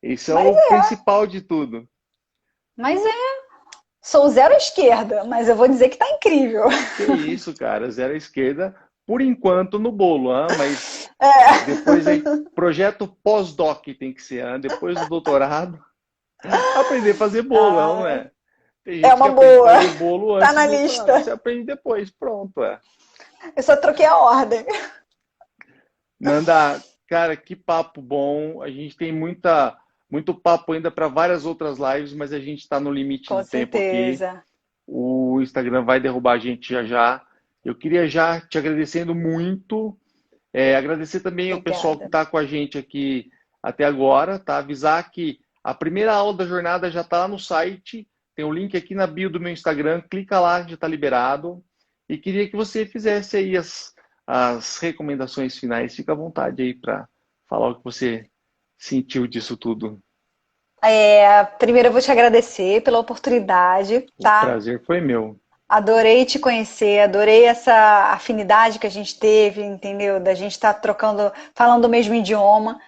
Isso é Mas o principal de tudo. Mas sou zero à esquerda, mas eu vou dizer que tá incrível. Que isso, cara, zero à esquerda, por enquanto no bolo, mas É, depois aí, projeto pós-doc tem que ser, depois do doutorado, aprender a fazer bolo, não ah, é? Tem é gente que uma aprende a boa, fazer bolo tá antes na do doutorado, lista. você aprende depois, pronto, é. Eu só troquei a ordem. Nanda, cara, que papo bom. A gente tem muito papo ainda para várias outras lives, mas a gente está no limite Com do tempo aqui. certeza. O Instagram vai derrubar a gente já já. Eu queria já te agradecendo muito. Agradecer também o pessoal que Obrigada. está com a gente aqui até agora, tá? Avisar que a primeira aula da jornada já está lá no site. Tem um link aqui na bio do meu Instagram. Clica lá, já está liberado. E queria que você fizesse aí as recomendações finais. Fica à vontade aí para falar o que você sentiu disso tudo. Primeiro eu vou te agradecer pela oportunidade, O tá? prazer foi meu. Adorei te conhecer, adorei essa afinidade que a gente teve, entendeu? Da gente estar trocando, falando o mesmo idioma,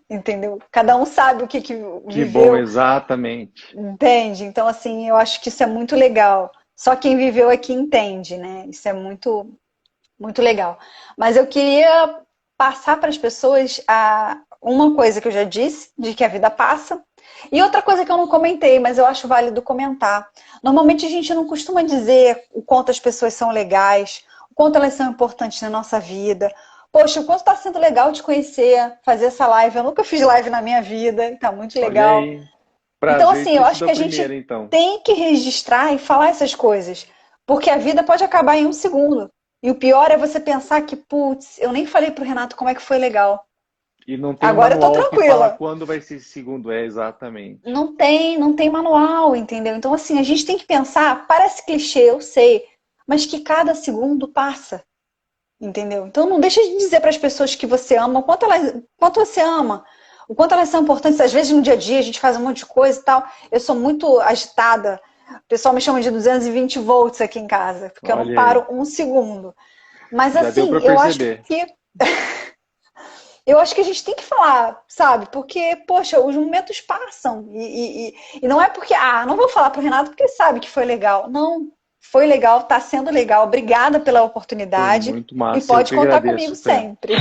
entendeu? Cada um sabe o que Que bom, viveu, exatamente. entende? Então, assim, eu acho que isso é muito legal. Só quem viveu aqui entende, né? Isso é muito, muito legal. Mas eu queria passar para as pessoas uma coisa que eu já disse, de que a vida passa, e outra coisa que eu não comentei, mas eu acho válido comentar. Normalmente a gente não costuma dizer o quanto as pessoas são legais, o quanto elas são importantes na nossa vida. Poxa, o quanto está sendo legal te conhecer, fazer essa live. Eu nunca fiz live na minha vida, está muito Olha legal. aí. Então, Prazer de assim, eu ter acho sido que a a gente primeira, então. tem que registrar e falar essas coisas, porque a vida pode acabar em um segundo. E o pior é você pensar que, putz, eu nem falei pro Renato como é que foi legal. E não tem um Agora eu tô manual que fala tranquila. quando vai ser esse segundo. Exatamente. Não tem manual, entendeu? Então, assim, a gente tem que pensar, parece clichê, eu sei, mas que cada segundo passa, entendeu? Então, não deixa de dizer para as pessoas que você ama, quanto você ama, o quanto elas são importantes. Às vezes, no dia a dia, a gente faz um monte de coisa e tal. Eu sou muito agitada. O pessoal me chama de 220 volts aqui em casa, porque eu não Olha aí. paro um segundo. Mas, Já deu assim, para perceber. eu acho que a gente tem que falar, sabe? Porque, poxa, os momentos passam. E não é porque, não vou falar pro Renato porque ele sabe que foi legal. Não, foi legal, tá sendo legal. Obrigada pela Foi oportunidade. muito E massa. Eu pode que contar comigo agradeço, Fê. sempre.